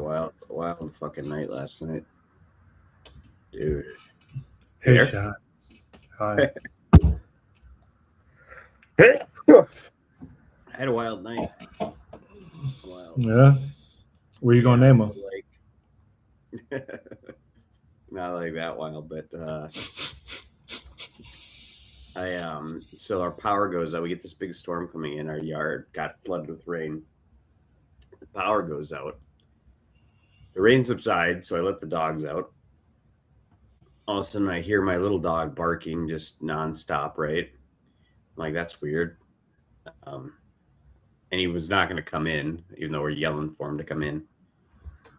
wild fucking night last night, dude. Hey, There? Sean. Hi. I had a wild night. Wild. Yeah. What are you gonna name him? Not like that wild, but so our power goes out. We get this big storm coming in. Our yard got flooded with rain. The power goes out. The rain subsides, so I let the dogs out. All of a sudden, I hear my little dog barking just nonstop. Right, I'm like, that's weird. And he was not going to come in, even though we're yelling for him to come in.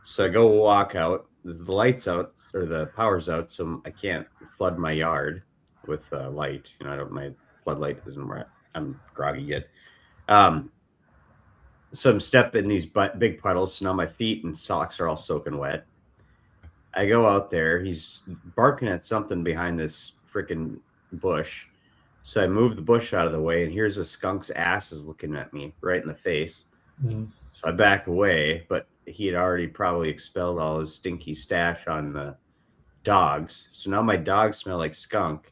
So I go walk out. The light's out, or the power's out, so I can't flood my yard with light. My floodlight isn't where I'm groggy yet. So I'm stepping these big puddles, so now my feet and socks are all soaking wet. I go out there. He's barking at something behind this freaking bush. So I move the bush out of the way, and here's a skunk's ass is looking at me right in the face. Mm. So I back away, but he had already probably expelled all his stinky stash on the dogs. So now my dogs smell like skunk.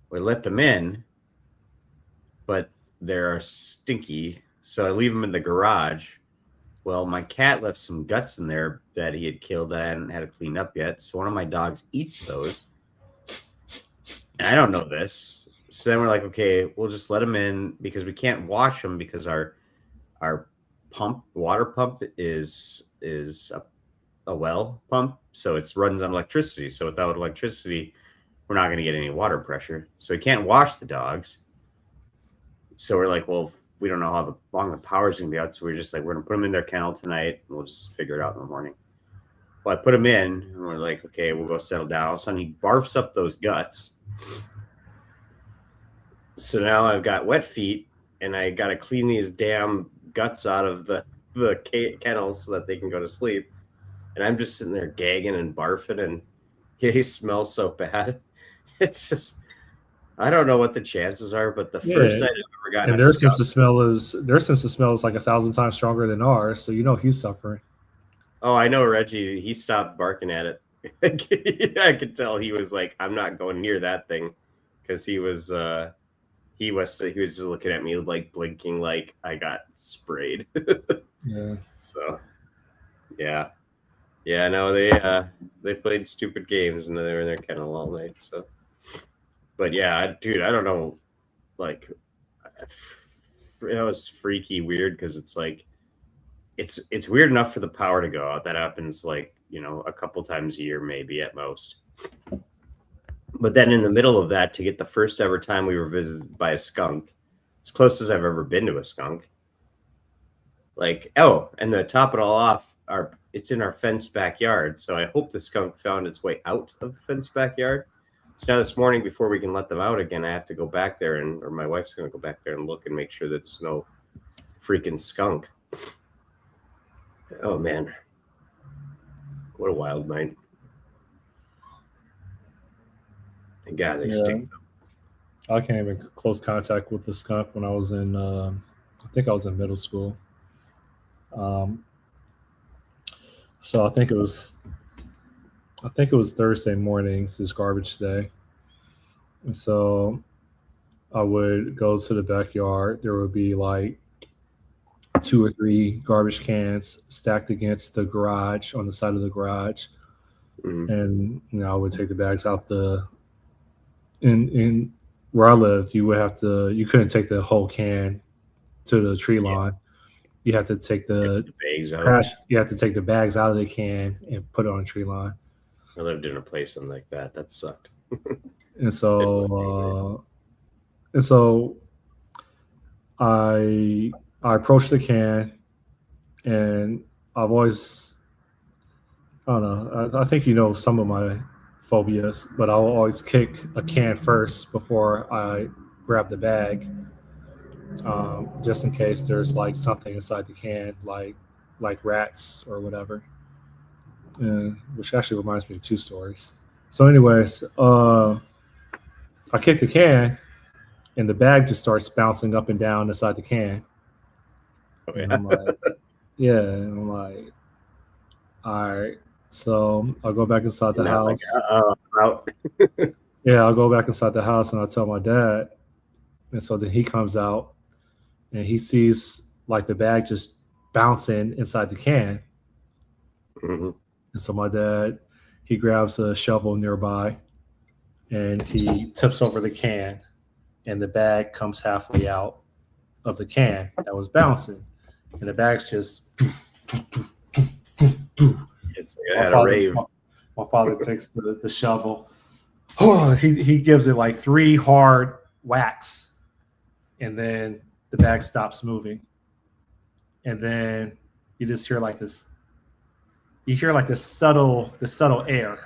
We let them in, but they're stinky. So I leave them in the garage. Well, my cat left some guts in there that he had killed that I hadn't had to clean up yet. So one of my dogs eats those. And I don't know this. So then we're like, okay, we'll just let them in because we can't wash them because our water pump is a well pump, so it runs on electricity. So without electricity, we're not going to get any water pressure. So we can't wash the dogs. So we're like, well, we don't know how long the power's going to be out. So we're just like, we're going to put them in their kennel tonight, and we'll just figure it out in the morning. Well, I put them in, and we're like, okay, we'll go settle down. All of a sudden, he barfs up those guts. So now I've got wet feet, and I got to clean these damn guts out of the kennel so that they can go to sleep. And I'm just sitting there gagging and barfing, and he smells so bad. It's just, I don't know what the chances are, but the first night I've ever gotten and their sense of smell is like 1,000 times stronger than ours, so he's suffering. Oh, I know Reggie. He stopped barking at it. I could tell he was like, I'm not going near that thing, because he was just looking at me like blinking like I got sprayed. Yeah. So yeah. No, they played stupid games and they were in their kennel all night. So, but yeah, dude, I don't know. Like, that was freaky weird because it's like, it's weird enough for the power to go out. That happens like, a couple times a year, maybe at most. But then in the middle of that, to get the first ever time we were visited by a skunk, as close as I've ever been to a skunk. Like, and to top it all off, it's in our fenced backyard. So I hope the skunk found its way out of the fenced backyard. So now this morning, before we can let them out again, I have to go back there, or my wife's going to go back there and look and make sure that there's no freaking skunk. Oh, man. What a wild night. And God, they stink. I came in close contact with the skunk when I was in, I think I was in middle school. So I think it was Thursday mornings, this garbage day. And so I would go to the backyard. There would be like 2 or 3 garbage cans stacked against the garage, on the side of the garage. And I would take the bags out in where I lived, you couldn't take the whole can to the tree line. You have to take the bags out. Trash. You have to take the bags out of the can and put it on the tree line. I lived in a place like that. That sucked. And so I approached the can, and I've always, I don't know, I think some of my phobias, but I'll always kick a can first before I grab the bag, just in case there's like something inside the can, like rats or whatever. Which actually reminds me of 2 stories. So, anyways, I kick the can, and the bag just starts bouncing up and down inside the can. Oh, yeah. And I'm like, and I'm like, All right. So I'll go back inside the And not like, house. I'm out. Yeah, I'll go back inside the house and I'll tell my dad. And so then he comes out and he sees like the bag just bouncing inside the can. Mhm. And so my dad, he grabs a shovel nearby and he tips over the can, and the bag comes halfway out of the can that was bouncing, and the bag's just. It's like I had a rave. My father takes the shovel. He gives it like 3 hard whacks, and then the bag stops moving, and then you just hear like this. You hear like the subtle air,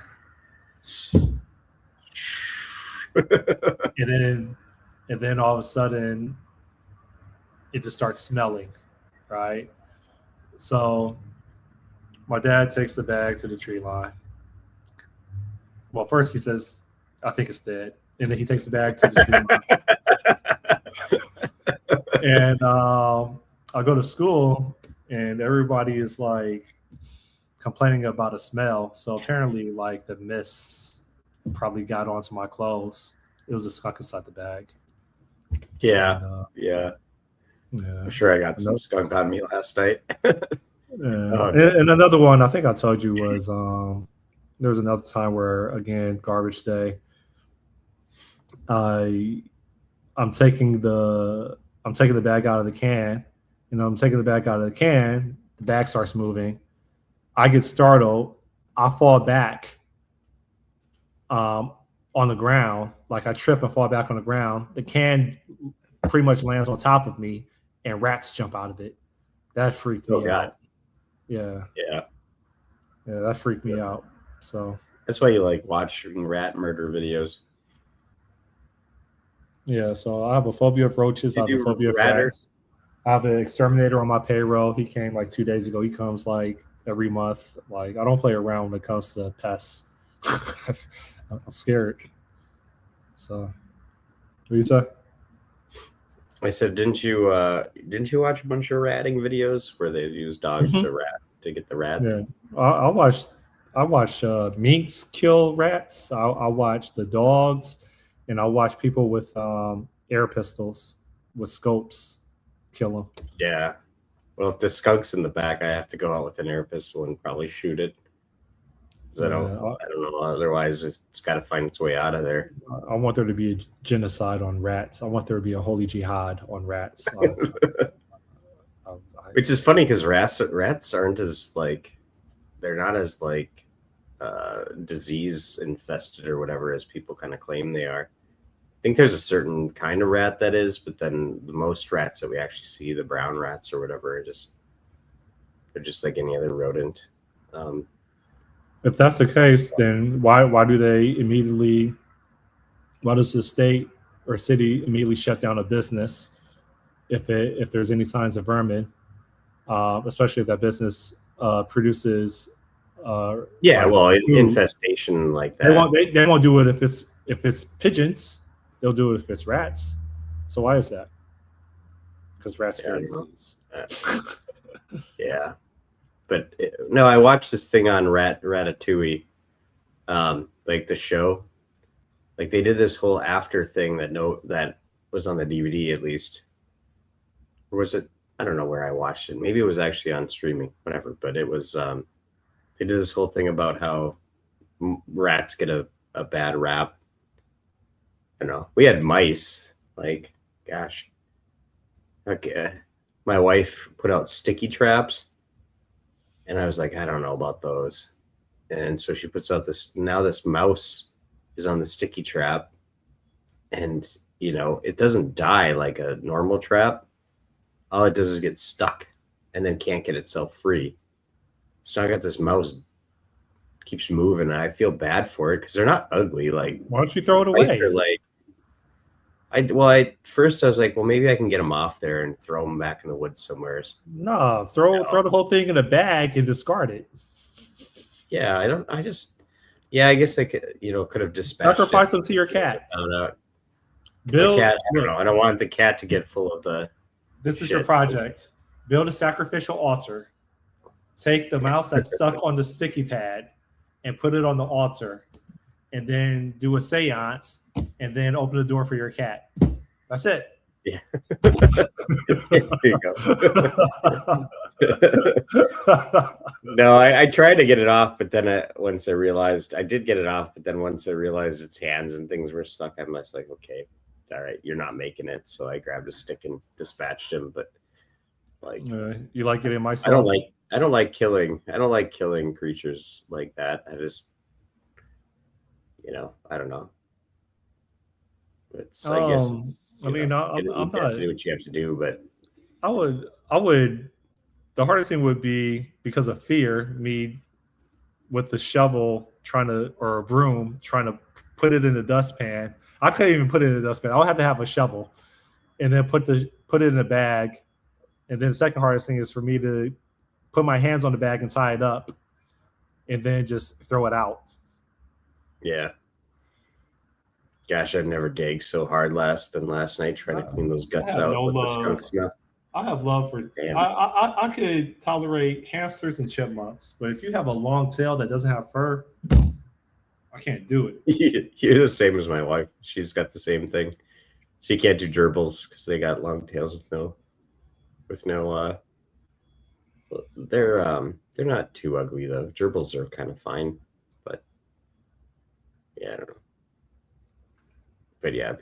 and then all of a sudden it just starts smelling, right? So my dad takes the bag to the tree line. Well, first he says, "I think it's dead," and then he takes the bag to the tree line. And I go to school, and everybody is like complaining about a smell. So apparently, like the mist probably got onto my clothes. It was a skunk inside the bag. Yeah. And, Yeah. yeah. I'm sure I got some skunk on me last night. Oh, and another one I think I told you was there was another time where, again, garbage day. I'm taking the bag out of the can, and I'm taking the bag out of the can. The bag starts moving. I get startled. I fall back on the ground, like I trip and fall back on the ground. The can pretty much lands on top of me, and rats jump out of it. That freaked me out. Yeah, that freaked me out. So that's why you like watching rat murder videos. Yeah, so I have a phobia of roaches. I have a phobia of rats. I have an exterminator on my payroll. He came like 2 days ago. He comes like every month. Like I don't play around when it comes to pests. I'm scared. So, what do you say? I said, didn't you watch a bunch of ratting videos where they use dogs to get the rats? Yeah, I watch minks kill rats. I watch the dogs, and I watch people with air pistols with scopes kill them. Yeah. Well, if the skunk's in the back, I have to go out with an air pistol and probably shoot it. I don't know. Otherwise, it's got to find its way out of there. I want there to be a genocide on rats. I want there to be a holy jihad on rats. Which is funny because rats aren't as like, they're not as like disease infested or whatever as people kind of claim they are. I think there's a certain kind of rat that is, but then the most rats that we actually see, the brown rats or whatever, they're just like any other rodent. If that's the case, then why does the state or city immediately shut down a business if there's any signs of vermin, especially if that business produces infestation like that. They won't do it if it's pigeons. They'll do it if it's rats. So why is that? Because rats carry disease. Yeah. But no, I watched this thing on Ratatouille, like the show. Like they did this whole after thing that was on the DVD at least. Or was it? I don't know where I watched it. Maybe it was actually on streaming, whatever. But it was they did this whole thing about how rats get a bad rap. I don't know. We had mice. Like, gosh. Okay. My wife put out sticky traps. And I was like, I don't know about those. And so she puts out this mouse is on the sticky trap. And, it doesn't die like a normal trap. All it does is get stuck and then can't get itself free. So I got this mouse keeps moving, and I feel bad for it because they're not ugly. Like, why don't you throw it away? Like, first I was like, well, maybe I can get them off there and throw them back in the woods somewhere. No, throw the whole thing in a bag and discard it. Yeah, I guess I could, could have dispatched. Sacrifice them to your cat. Build. Cat, I don't know. I don't want the cat to get full of the. This is your project. Build a sacrificial altar. take the mouse that's stuck on the sticky pad and put it on the altar, and then do a seance, and then open the door for your cat. That's it. Yeah. There you go. No, I tried to get it off, but then once I realized I did get it off, but then once I realized its hands and things were stuck, I'm just like, okay, all right, you're not making it. So I grabbed a stick and dispatched him. But like, you like getting myself? I don't like killing creatures like that. I just, I don't know. It's, I guess it's, I mean, I'm you not. have to do what you have to do, but I would. The hardest thing would be because of fear. Me with the shovel or a broom trying to put it in the dustpan. I couldn't even put it in the dustpan. I would have to have a shovel, and then put it in a bag. And then the second hardest thing is for me to put my hands on the bag and tie it up, and then just throw it out. Yeah. Gosh, I've never gagged so hard last night trying to clean those guts out with the skunk smell. I have love for. I could tolerate hamsters and chipmunks, but if you have a long tail that doesn't have fur, I can't do it. You're the same as my wife. She's got the same thing. She can't do gerbils because they got long tails with no. They're not too ugly though. Gerbils are kind of fine, but yeah, I don't know. But yeah,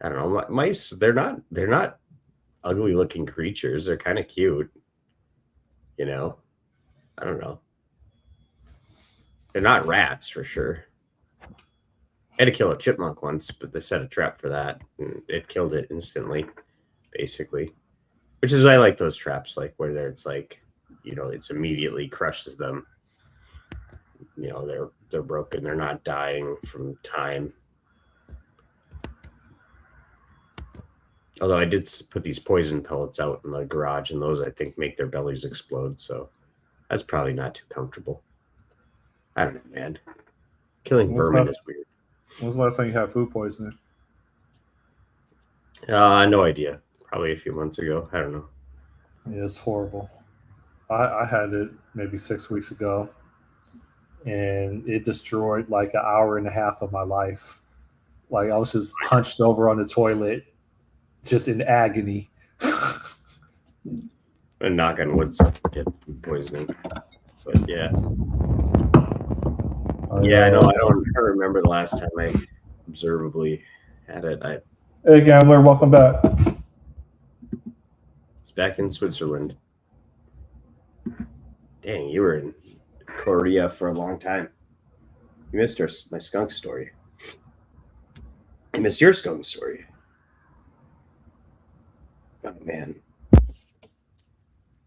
I don't know. Mice, they're not ugly looking creatures. They're kind of cute. I don't know. They're not rats for sure. I had to kill a chipmunk once, but they set a trap for that, and it killed it instantly, basically. Which is why I like those traps, like where it's like, it's immediately crushes them. They're broken. They're not dying from time. Although I did put these poison pellets out in the garage, and those I think make their bellies explode. So that's probably not too comfortable. I don't know, man. Killing vermin is weird. When was the last time you had food poisoning? No idea. Probably a few months ago. I don't know. Yeah, it's horrible. I had it maybe 6 weeks ago, and it destroyed like an hour and a half of my life. Like I was just hunched over on the toilet, just in agony. And knock on wood, get food poisoning. But yeah. Yeah, no, I don't remember the last time I observably had it. Hey, Gambler, welcome back. It's back in Switzerland. Dang, you were in Korea for a long time. You missed my skunk story. I missed your skunk story. Oh man.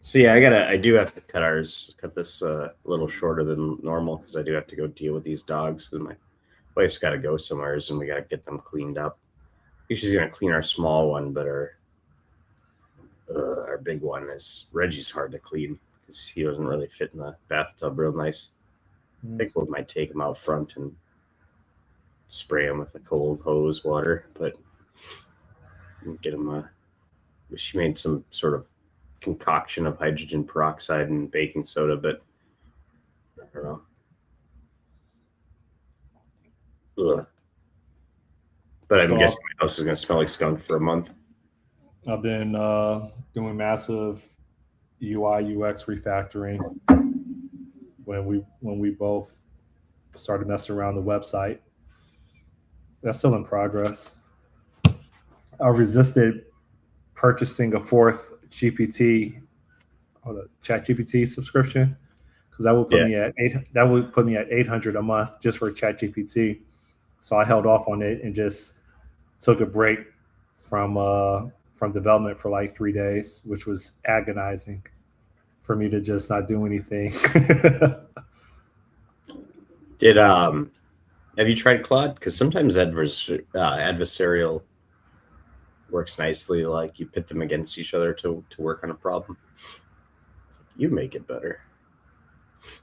So yeah, I do have to cut this a little shorter than normal because I do have to go deal with these dogs. And my wife's got to go somewhere, and we got to get them cleaned up. She's gonna clean our small one, but our big one Reggie's hard to clean because he doesn't really fit in the bathtub real nice. I think we might take him out front and spray him with a cold hose water, but get him she made some sort of concoction of hydrogen peroxide and baking soda, but I don't know. Ugh. But I'm guessing my house is going to smell like skunk for a month. I've been doing massive UI UX refactoring when we both started messing around the website. That's still in progress. I resisted purchasing a fourth ChatGPT subscription because that would put me at $800 a month just for ChatGPT. So I held off on it and just took a break from development for like 3 days, which was agonizing for me to just not do anything. Have you tried Claude? Because sometimes adversarial works nicely. Like you pit them against each other to work on a problem. You make it better.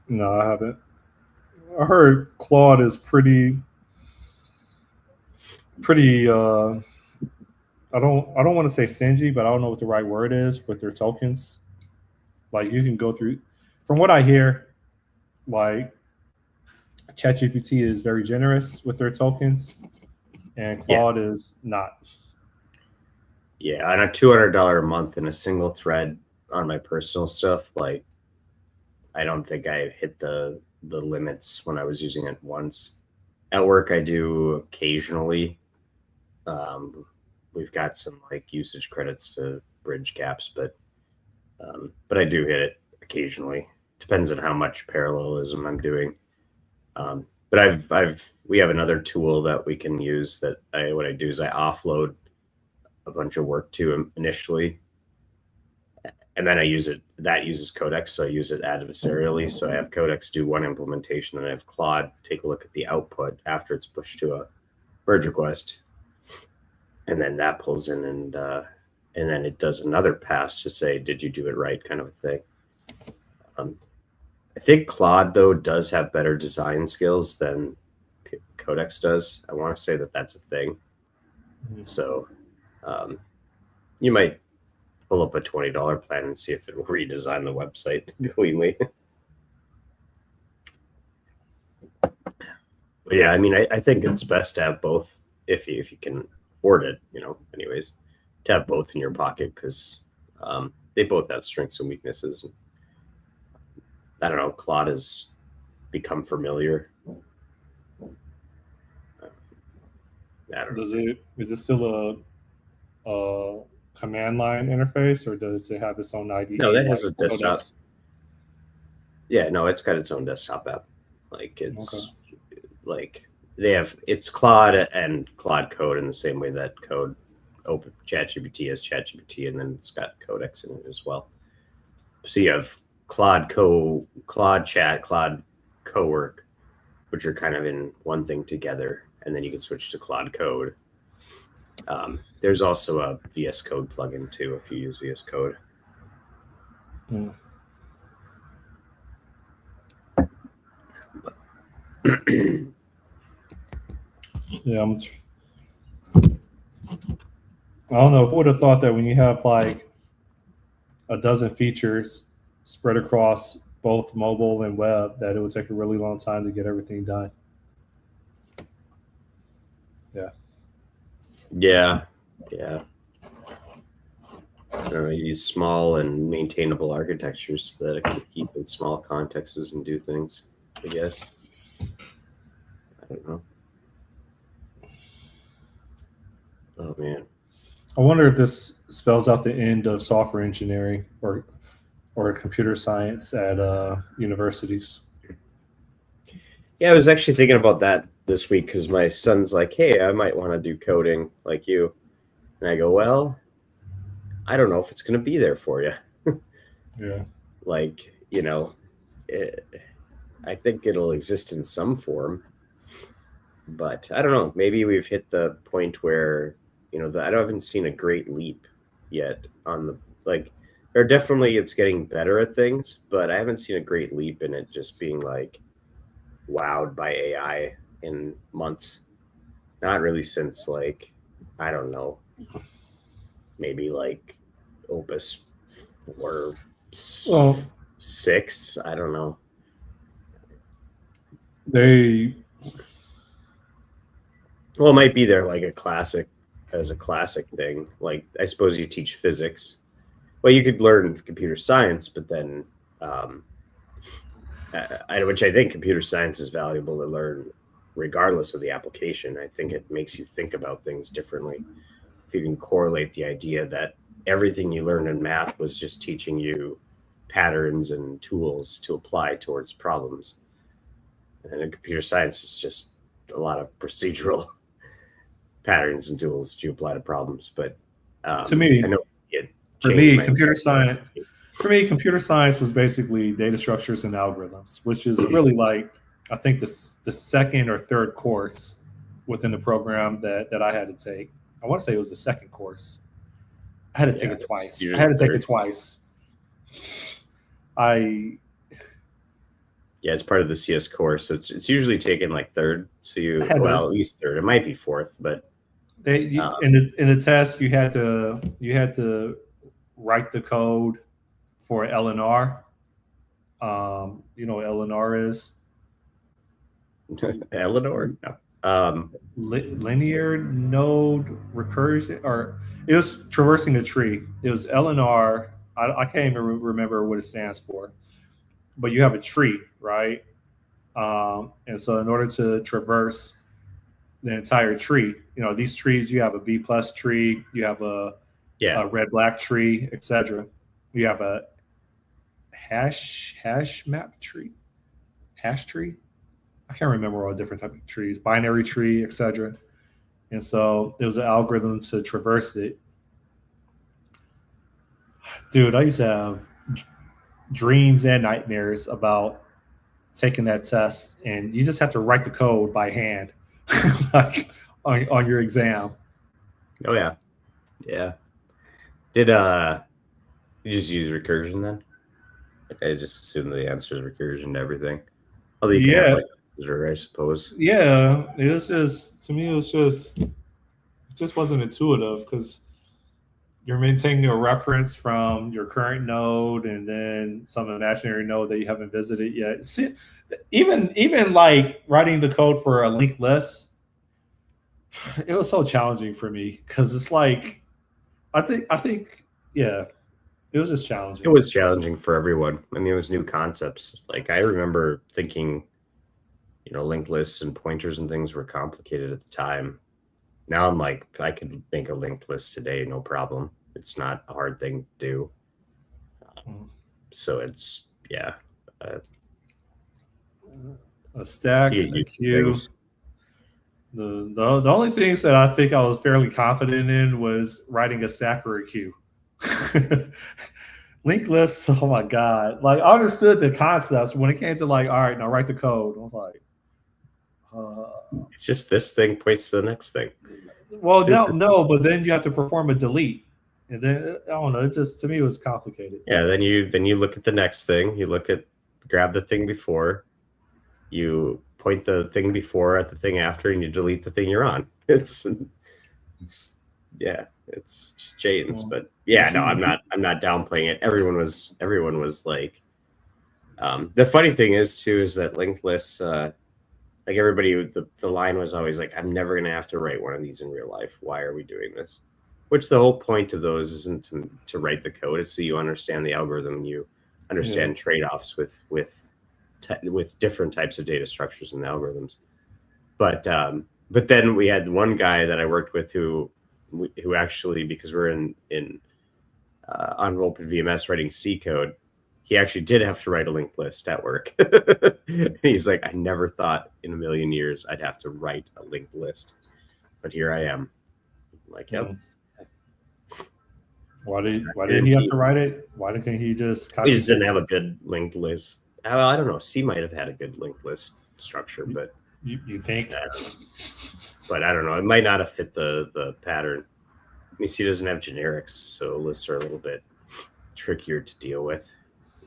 No, I haven't. I heard Claude is pretty. I don't want to say stingy, but I don't know what the right word is with their tokens. Like you can go through. From what I hear, like ChatGPT is very generous with their tokens, and Claude is not. Yeah, on a $200 a month in a single thread on my personal stuff, like I don't think I hit the limits when I was using it once. At work, I do occasionally. We've got some like usage credits to bridge gaps, but I do hit it occasionally. Depends on how much parallelism I'm doing. But we have another tool that we can use that what I do is I offload a bunch of work to initially, and then I use it. That uses Codex, so I use it adversarially. So I have Codex do one implementation, and I have Claude take a look at the output after it's pushed to a merge request, and then that pulls in and then it does another pass to say, did you do it right, kind of a thing. I think Claude, though, does have better design skills than Codex does. I want to say that that's a thing. So you might pull up a $20 plan and see if it will redesign the website cleanly. But yeah, I mean, I think it's best to have both if you can afford it, anyways, to have both in your pocket because they both have strengths and weaknesses. I don't know, Claude has become familiar. I don't know. Is it still a command line interface, or does it have its own IDE? No, that has a desktop. Yeah, no, it's got its own desktop app. Like it's like it's Claude and Claude Code in the same way that Code Open ChatGPT has ChatGPT, and then it's got Codex in it as well. So you have Claude Chat, Claude Cowork, which are kind of in one thing together, and then you can switch to Claude Code. There's also a VS Code plugin too if you use VS Code. Yeah, I don't know. Who would have thought that when you have like a dozen features spread across both mobile and web, that it would take a really long time to get everything done? Yeah. Use small and maintainable architectures that it can keep in small contexts and do things, I guess. I don't know. Oh, man. I wonder if this spells out the end of software engineering or computer science at universities. Yeah, I was actually thinking about that this week because my son's like, hey, I might want to do coding like you. And I go, well, I don't know if it's going to be there for you. Yeah. Like, I think it'll exist in some form. But I don't know. Maybe we've hit the point where, I haven't seen a great leap yet on the, like, or definitely it's getting better at things, but I haven't seen a great leap in it just being like wowed by AI in months. Not really since like, I don't know, maybe like Opus 4 or 6. I don't know. Well, it might be there like a classic thing. Like, I suppose you teach physics. Well, you could learn computer science, but then, which I think computer science is valuable to learn regardless of the application. I think it makes you think about things differently. If you can correlate the idea that everything you learned in math was just teaching you patterns and tools to apply towards problems. And in computer science, it's just a lot of procedural patterns and tools that you apply to problems. But to me, computer science was basically data structures and algorithms, which is really like, I think the second or third course within the program that I had to take. I want to say it was the second course. I had to take it twice. Yeah, it's part of the CS course. So it's usually taken like third. So at least third. It might be fourth, but in the test you had to write the code for LNR. You know what LNR is? Eleanor? No. Linear node recursion, or it was traversing a tree. It was LNR. I can't even remember what it stands for, but you have a tree, right? And so in order to traverse the entire tree, you know, these trees, you have a B plus tree, you have Yeah. a red black tree, etc. You have a hash map tree, hash tree. I can't remember all different types of trees, binary tree, etc. And so there was an algorithm to traverse it. Dude, I used to have dreams and nightmares about taking that test, and you just have to write the code by hand, like on your exam. Oh yeah. Yeah. Did you just use recursion then? Like I just assume the answer is recursion to everything. Although you can have Yeah, like I suppose. yeah. It was just to me, it just wasn't intuitive because you're maintaining a reference from your current node and then some imaginary node that you haven't visited yet. See, even like writing the code for a linked list, it was so challenging for me because it's like I think yeah, it was just It challenging. was challenging for everyone. I mean, it was new concepts. Like I remember thinking, linked lists and pointers and things were complicated at the time. Now I'm like, I could make a linked list today, no problem. It's not a hard thing to do. Mm. So it's uh, A stack, a you queue. things. The only things that I think I was fairly confident in was writing a stack or a queue. Linked lists, oh my god! Like I understood the concepts when it came to like, all right, now write the code. I was like, It's just this thing points to the next thing. well, Super. no, but then you have to perform a delete, and then I don't know. It just to me it was complicated. Yeah. Then you look at the next thing. You grab the thing before. You point the thing before at the thing after, and you delete the thing you're on. It's yeah, it's just James. Well, But yeah, if no, you, I'm if you, not downplaying it. Everyone was like, the funny thing is that linked lists, like everybody, the line was always like, I'm never gonna have to write one of these in real life. Why are we doing this? Which the whole point of those isn't to write the code; it's so you understand the algorithm, you yeah, understand trade-offs with different types of data structures and algorithms. But then we had one guy that I worked with who actually, because we're in on Rollpin VMS writing C code, he actually did have to write a linked list at work. He's like, I never thought in a million years I'd have to write a linked list, but here I am. I'm like, yep. mm. Why did he have Guaranteed. to write it? Why didn't he just We copy just didn't paste have a it? good linked list. I don't know. C might have had a good linked list structure, but You think? I don't know. But I don't know. It might not have fit the pattern. I mean, C doesn't have generics, so lists are a little bit trickier to deal with.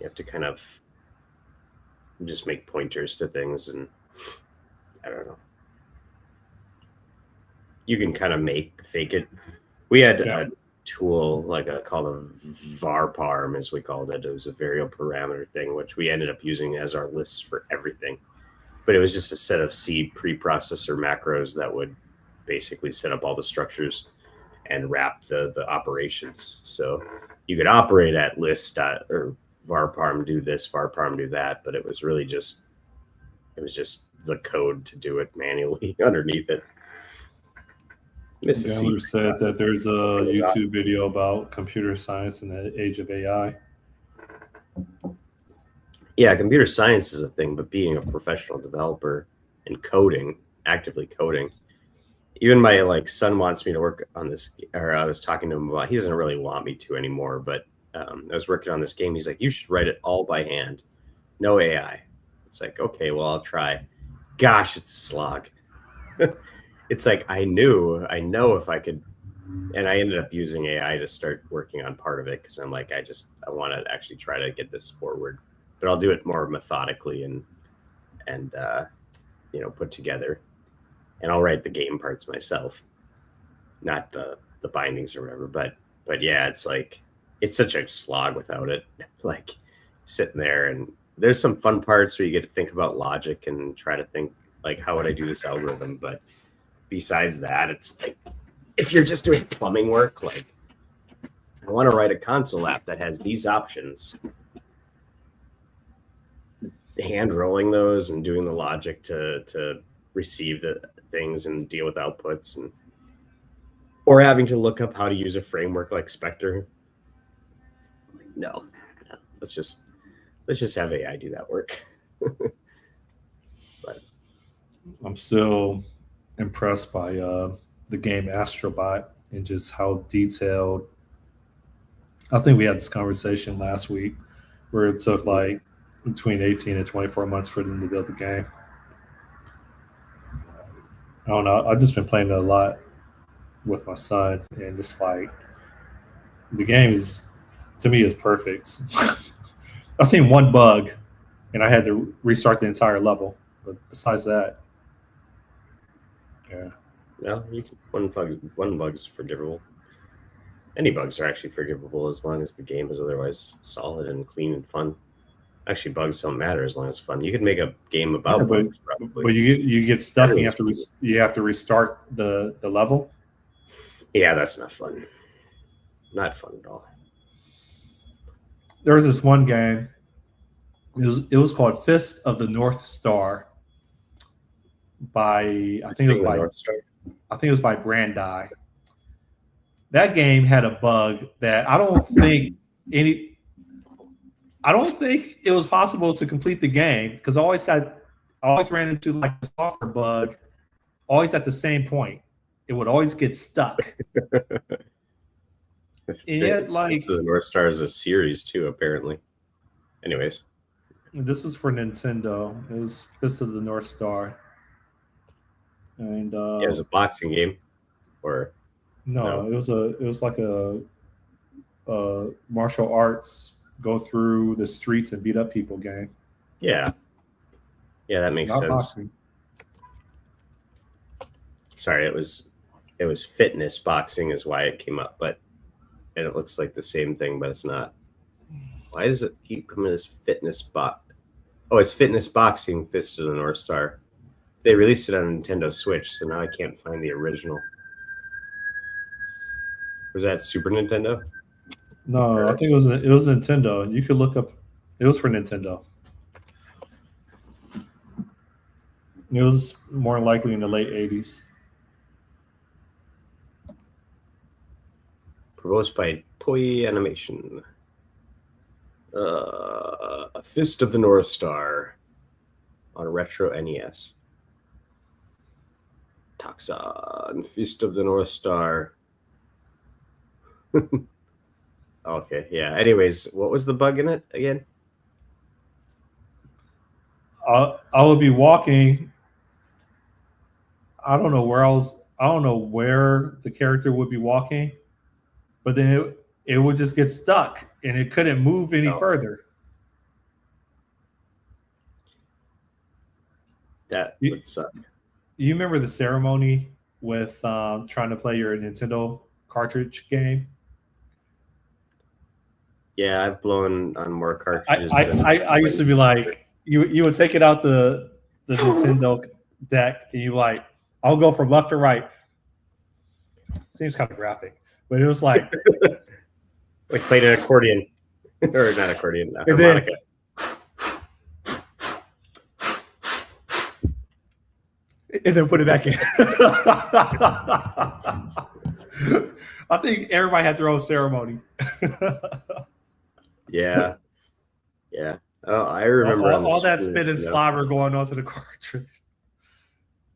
You have to kind of just make pointers to things, and I don't know. You can kind of fake it. We had Yeah. a tool called a varparm, as we called it. It was a variable parameter thing, which we ended up using as our lists for everything. But it was just a set of C preprocessor macros that would basically set up all the structures and wrap the operations. So you could operate at list or varparm do this, varparm do that, but it was just the code to do it manually underneath it. Gambler said that there's a YouTube video about computer science in the age of AI. Yeah, computer science is a thing, but being a professional developer and actively coding, even my son wants me to work on this, or I was talking to him about, he doesn't really want me to anymore, but I was working on this game. He's like, you should write it all by hand, no AI. It's like, okay, well, I'll try. Gosh, it's a slog. It's like, I know if I could, and I ended up using AI to start working on part of it because I'm like, I want to actually try to get this forward, but I'll do it more methodically and put together, and I'll write the game parts myself, not the bindings or whatever. But yeah, it's like it's such a slog without it. Like sitting there, and there's some fun parts where you get to think about logic and try to think like, how would I do this algorithm? But besides that, it's like if you're just doing plumbing work, like I want to write a console app that has these options. Hand rolling those and doing the logic to receive the things and deal with outputs, and or having to look up how to use a framework like Spectre. No, let's just have AI do that work. But I'm still impressed by the game Astrobot and just how detailed. I think we had this conversation last week where it took like between 18 and 24 months for them to build the game. I don't know. I've just been playing it a lot with my son, and it's like the game is, to me, is perfect. I've seen one bug, and I had to restart the entire level. But besides that, yeah. No, one bug is forgivable. Any bugs are actually forgivable as long as the game is otherwise solid and clean and fun. Actually, bugs don't matter as long as it's fun. You could make a game about bugs, probably. But you get stuck and you have to restart the level. Yeah, that's not fun. Not fun at all. There was this one game. It was called Fist of the North Star by I think it was by Brandi. That game had a bug that I don't think it was possible to complete the game because I always ran into like a software bug, always at the same point. It would always get stuck. And like the North Star is a series too, apparently. Anyways, this was for Nintendo. It was Fist of the North Star, and it was a boxing game, or no, it was like a martial arts go through the streets and beat up people game. Yeah, that makes sense. Boxing. Sorry, it was fitness boxing is why it came up, but and it looks like the same thing, but it's not. Why does it keep coming as fitness bot? Oh, it's fitness boxing, Fist of the North Star. They released it on Nintendo Switch, so now I can't find the original. Was that Super Nintendo? No, I think it was Nintendo. You could look up. It was for Nintendo. It was more likely in the late 80s. Proposed by Toei Animation. Fist of the North Star on Retro NES. Toxon, Fist of the North Star. Okay, yeah. Anyways, what was the bug in it again? I would be walking. I don't know where the character would be walking, but then it would just get stuck and it couldn't move any further. That would suck. You remember the ceremony with trying to play your Nintendo cartridge game? Yeah, I've blown on more cartridges. I used to be like, you would take it out the Nintendo deck and you like, I'll go from left to right. Seems kind of graphic, but it was like like played an accordion or not accordion, harmonica. And then put it back in. I think everybody had their own ceremony. Yeah. Oh, I remember all that spit and slobber going onto the cartridge.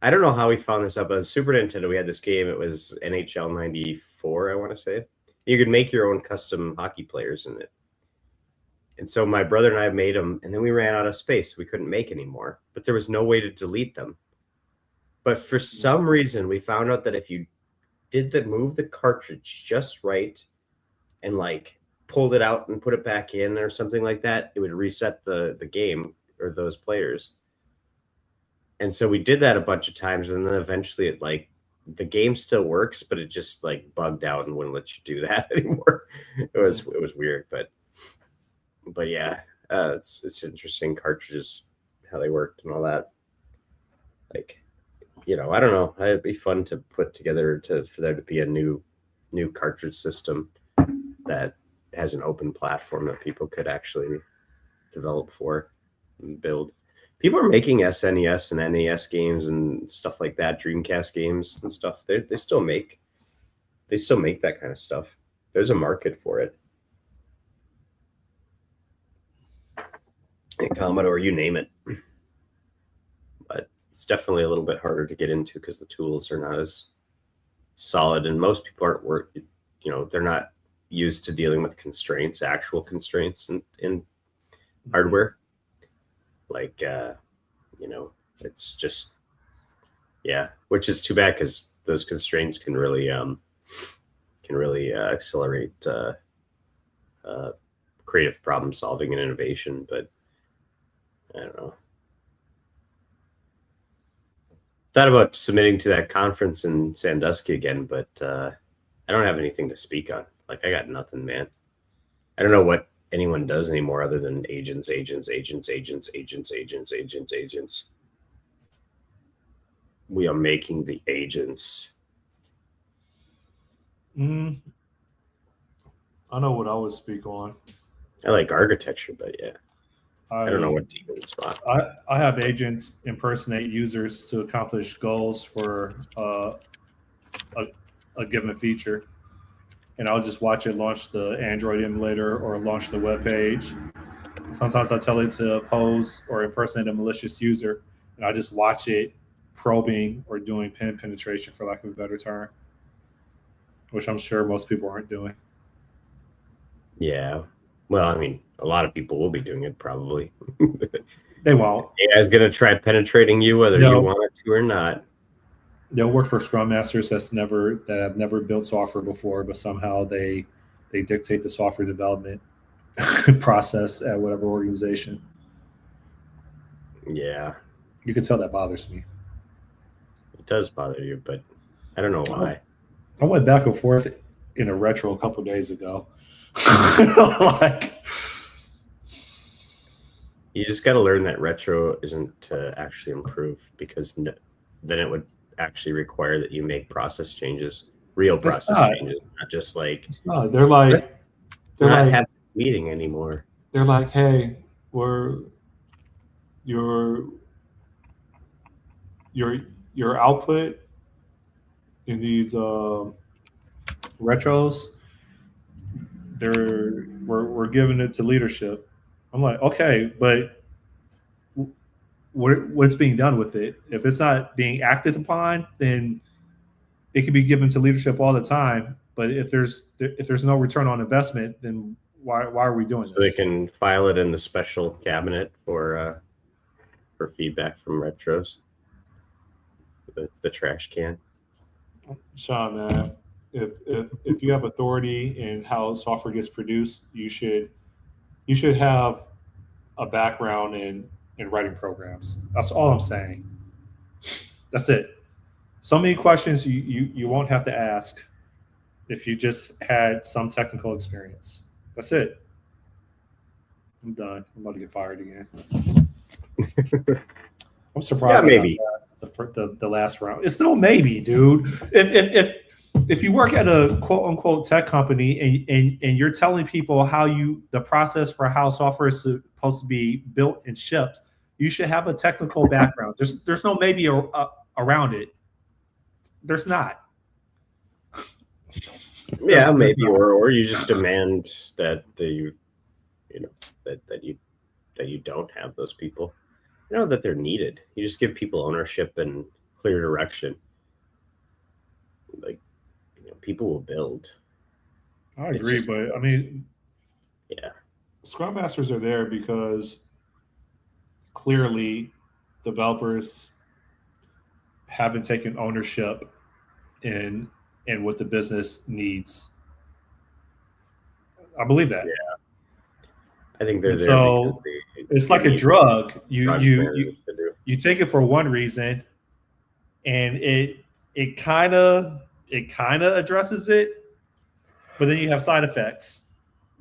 I don't know how we found this up, but on Super Nintendo, we had this game. It was NHL 94, I want to say. You could make your own custom hockey players in it. And so my brother and I made them, and then we ran out of space. We couldn't make any more, but there was no way to delete them. But for some reason, we found out that if you move the cartridge just right and like pulled it out and put it back in or something like that, it would reset the game or those players. And so we did that a bunch of times, and then eventually it like the game still works, but it just like bugged out and wouldn't let you do that anymore. It was weird, but yeah, it's interesting cartridges, how they worked and all that. Like, I don't know. It'd be fun to put together for there to be a new cartridge system that has an open platform that people could actually develop for and build. People are making SNES and NES games and stuff like that, Dreamcast games and stuff. They still make that kind of stuff. There's a market for it. And Commodore, you name it. But it's definitely a little bit harder to get into because the tools are not as solid, and most people aren't they're not used to dealing with constraints, actual constraints in hardware. Like, it's just, which is too bad because those constraints can really accelerate creative problem solving and innovation. But I don't know. Thought about submitting to that conference in Sandusky again, but I don't have anything to speak on. Like, I got nothing, man. I don't know what anyone does anymore other than agents. We are making the agents. I know what I would speak on. I like architecture, but yeah, I don't know what to even spot. I have agents impersonate users to accomplish goals for a given feature, and I'll just watch it launch the Android emulator or launch the web page. Sometimes I tell it to pose or impersonate a malicious user, and I just watch it probing or doing pen penetration, for lack of a better term, which I'm sure most people aren't doing. Yeah. Well, I mean, a lot of people will be doing it probably. They won't. AI's going to try penetrating you whether you want it to or not. They'll work for Scrum Masters that have never built software before, but somehow they dictate the software development process at whatever organization. Yeah. You can tell that bothers me. It does bother you, but I don't know why. I went back and forth in a retro a couple of days ago. You just got to learn that retro isn't to actually improve, because then it would actually require that you make process changes, real process changes, not just like. It's not. They're not having a meeting anymore. They're like, hey, your output in these retros, we're giving it to leadership. I'm like, okay, but what's being done with it? If it's not being acted upon, then it can be given to leadership all the time. But if there's no return on investment, then why are we doing this? So they can file it in the special cabinet for feedback from retros. The trash can. Sean, man, if you have authority in how software gets produced, you should have a background in writing programs. That's all I'm saying. That's it. So many questions you won't have to ask if you just had some technical experience. That's it. I'm done. I'm about to get fired again. I'm surprised. Yeah, maybe the last round. It's no maybe, dude. If you work at a quote unquote tech company and you're telling people the process for how software is supposed to be built and shipped, you should have a technical background. There's no maybe around it. There's not. Yeah, maybe, or you just demand that that you don't have those people. You know that they're needed. You just give people ownership and clear direction. Like, people will build. I agree, but I mean, yeah, Scrum Masters are there because clearly developers haven't taken ownership in what the business needs. I believe that. Yeah, I think they're there. So it's like a drug. You take it for one reason, and it it kind of addresses it, but then you have side effects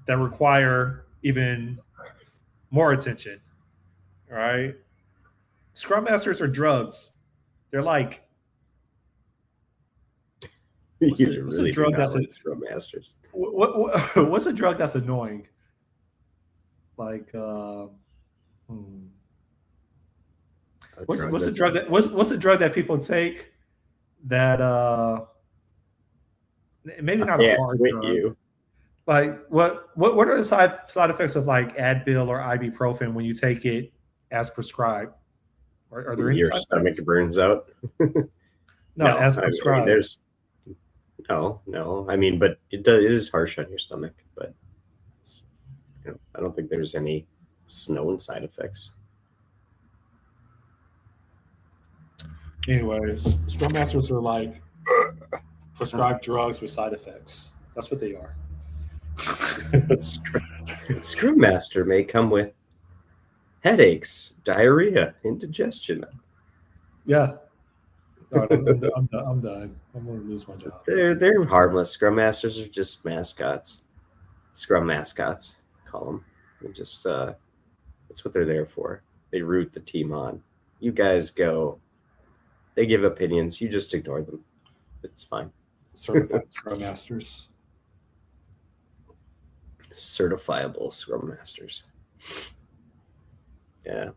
that require even more attention. All right, Scrum Masters are drugs. They're like You what's a really do drug not that's like Scrum Masters. what's a drug that's annoying? Like what's a drug that what's a drug that people take that maybe I not a can't hard quit drug. you. Like what are the side effects of like Advil or ibuprofen when you take it as prescribed? Are there any Your side stomach effects? burns out. No, No, as I mean prescribed. there's no. I mean, but it does. It is harsh on your stomach, but I don't think there's any known side effects. Anyways, Scrum Masters are like prescribed drugs with side effects. That's what they are. Scrum Master may come with headaches, diarrhea, indigestion. Yeah. All right, I'm done. I'm done. I'm going to lose my job. They're harmless. Scrum Masters are just mascots. Scrum mascots, call them. They're just that's what they're there for. They root the team on. You guys go. They give opinions. You just ignore them. It's fine. Certified Scrum Masters. Certifiable Scrum Masters. Yeah.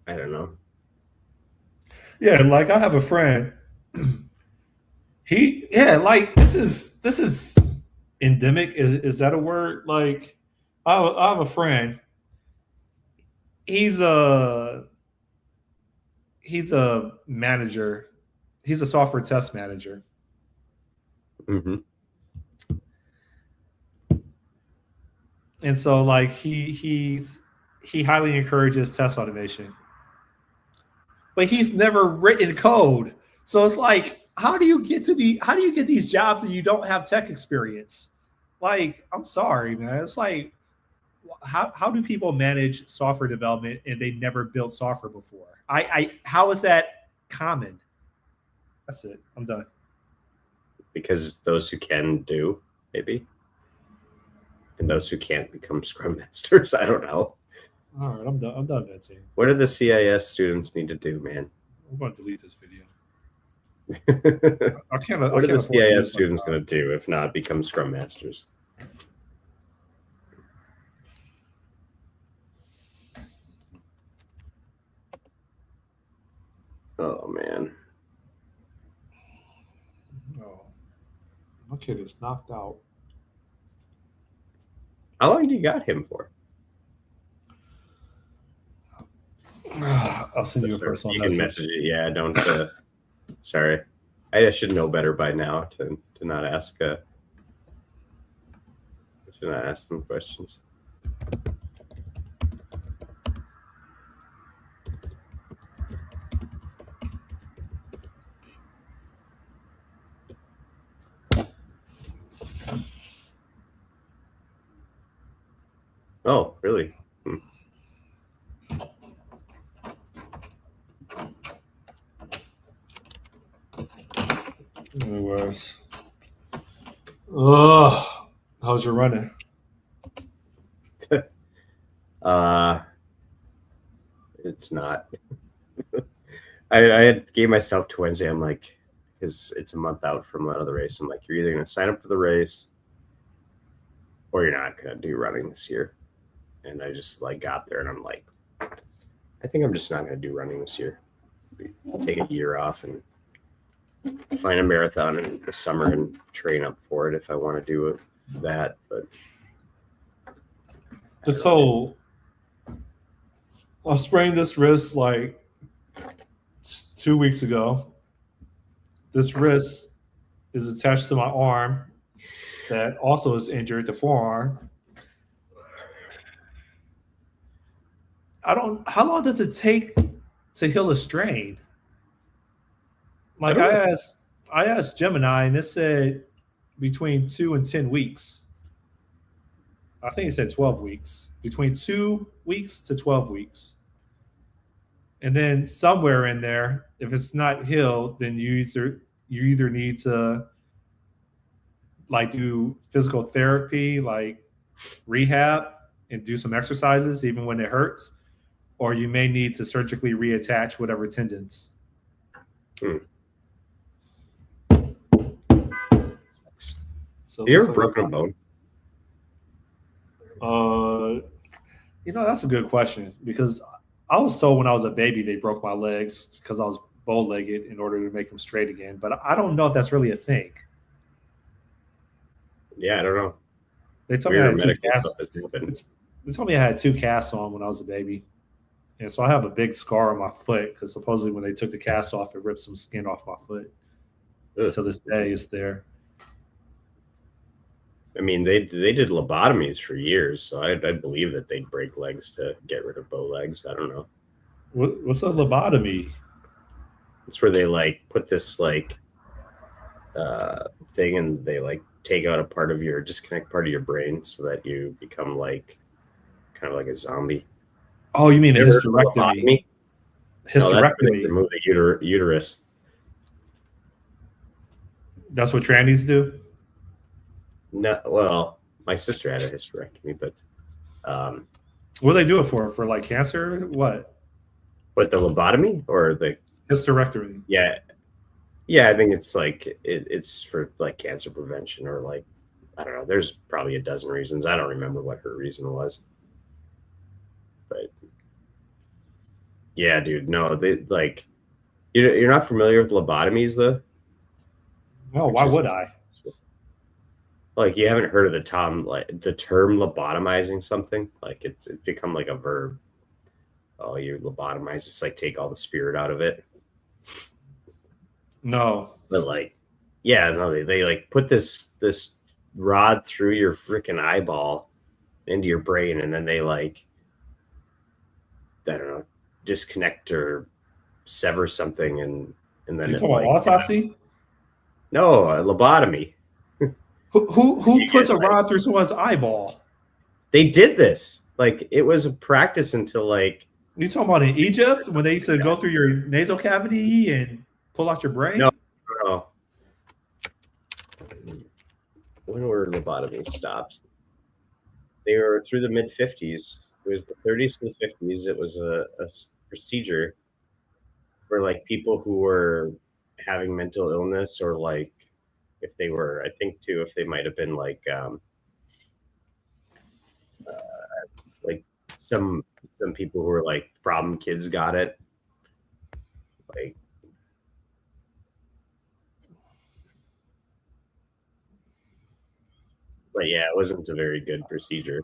I don't know. Yeah, like I have a friend. Like this is endemic. Is that a word? Like I have a friend. He's a he's a manager. He's a software test manager. Mm-hmm. And so like he highly encourages test automation. But he's never written code. So it's like how do you get these jobs and you don't have tech experience? Like, I'm sorry, man. It's like how do people manage software development and they never built software before? I how is that common? That's it. I'm done. Because those who can do, maybe. And those who can't become Scrum Masters. I don't know. All right, I'm done. I'm done venting. What do the CIS students need to do, man? I'm going to delete this video. What I can't are the afford to lose CIS my students job. going to do if not become Scrum Masters? Oh, man. Oh, my kid is knocked out. How long do you got him for? I'll send you a personal You can message it. Yeah, don't. Sorry. I should know better by now to not ask. To not ask them questions. Oh, really? Anyways. Ugh. How's your running? It's not. I gave myself to Wednesday. I'm like, because it's a month out from another race. I'm like, you're either going to sign up for the race or you're not going to do running this year. And I just like got there and I'm like, I think I'm just not going to do running this year. Take a year off and find a marathon in the summer and train up for it if I want to do that. But this whole I sprained this wrist like 2 weeks ago. This wrist is attached to my arm that also is injured, the forearm. How long does it take to heal a strain? Like I asked Gemini and it said between 2 and 10 weeks. I think it said 12 weeks. Between 2 weeks to 12 weeks. And then somewhere in there, if it's not healed, then you either need to like do physical therapy, like rehab, and do some exercises even when it hurts, or you may need to surgically reattach whatever tendons. Hmm. So Have you ever broken a bone? That's a good question because I was told when I was a baby they broke my legs because I was bow-legged in order to make them straight again. But I don't know if that's really a thing. Yeah, I don't know. They told me I Weirder had two medical stuff casts. has happened. They told me I had two casts on when I was a baby, and so I have a big scar on my foot because supposedly when they took the cast off, it ripped some skin off my foot. Ugh. To this day, it's there. I mean, they did lobotomies for years, so I believe that they'd break legs to get rid of bow legs. I don't know. What's a lobotomy? It's where they like put this like thing and they like take out a part of your disconnect part of your brain so that you become like kind of like a zombie. Oh, you mean a You ever heard of hysterectomy? lobotomy? No, that's where they Hysterectomy. remove the uterus. That's what trannies do. No, well, my sister had a hysterectomy, but What do they do it for? For like cancer? What? the lobotomy or the Hysterectomy. yeah, yeah, I think it's like it's for like cancer prevention or like I don't know. There's probably a dozen reasons. I don't remember what her reason was, but yeah, dude, no, they like you're not familiar with lobotomies though. No, why would I? Like you haven't heard of the term lobotomizing something? Like it's become like a verb. Oh, you lobotomize. It's like take all the spirit out of it. No. But like, yeah, no, they like put this rod through your freaking eyeball into your brain, and then they like, I don't know, disconnect or sever something, and then You it talking about like autopsy? no a lobotomy. Who puts a like, rod through someone's eyeball? They did this like it was a practice until like You talking about in Egypt when they used to go through your nasal cavity and pull out your brain? no. When were lobotomies stopped? They were through the mid 50s. It was the 30s to the 50s. It was a procedure for like people who were having mental illness or like if they were, I think too, if they might have been like some people who were like problem kids got it. Like, but yeah, it wasn't a very good procedure.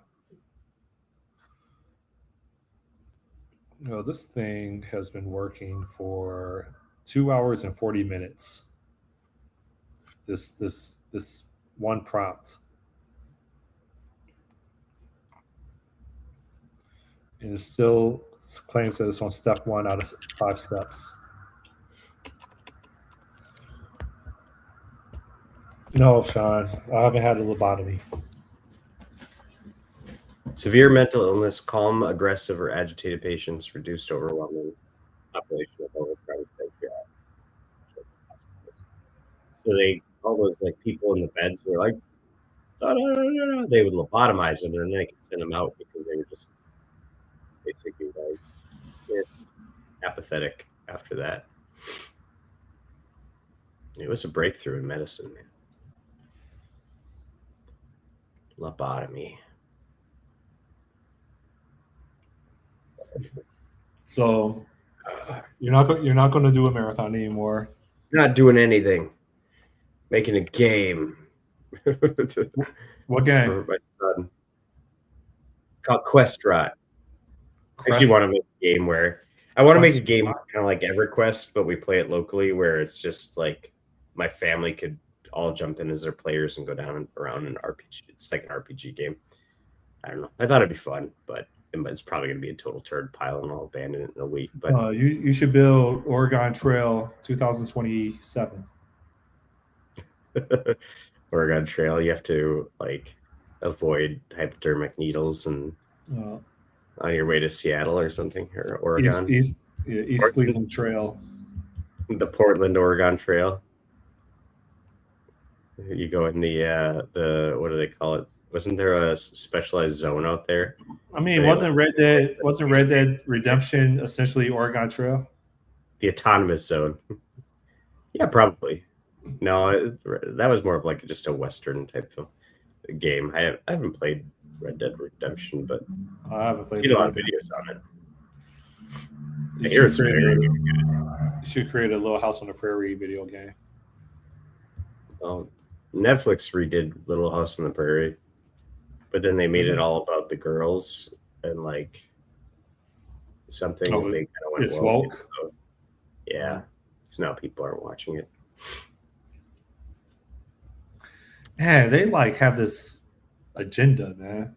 No, this thing has been working for 2 hours and 40 minutes. This one prompt. And it still claims that it's on step 1 out of 5 steps. No, Sean, I haven't had a lobotomy. Severe mental illness, calm, aggressive, or agitated patients, reduced overwhelming population of overcrowded psychiatric. So they all those like people in the beds were like, "Da, da, da, da," they would lobotomize them and then they could send them out because they were just basically like apathetic after that. It was a breakthrough in medicine, man. Lobotomy. So you're not going to do a marathon anymore. Not doing anything. Making a game. What game? For my son. It's called Quest Rot. I actually want to make a game where I want to make a game kind of like EverQuest, but we play it locally where it's just like my family could all jump in as their players and go down and around an RPG. It's like an RPG game. I don't know. I thought it'd be fun, but it's probably going to be a total turd pile and I'll abandon it in a week. But you should build Oregon Trail 2027. Oregon Trail, you have to like avoid hypodermic needles and on your way to Seattle or something or Oregon. Yeah, East Cleveland Trail. The Portland, Oregon Trail. You go in the what do they call it? Wasn't there a specialized zone out there? I mean, wasn't Red Dead Redemption essentially Oregon Trail? The autonomous zone. Yeah, probably. No, that was more of like just a Western type of game. I haven't played Red Dead Redemption, but I haven't played seen a lot of that. videos on it. You I hear should it's create very good. you should create a Little House on the Prairie video game. Well, Netflix redid Little House on the Prairie, but then they made it all about the girls and like something. Oh, They kind of went it's woke. woke. So, yeah, so now people aren't watching it. Man, they like have this agenda, man.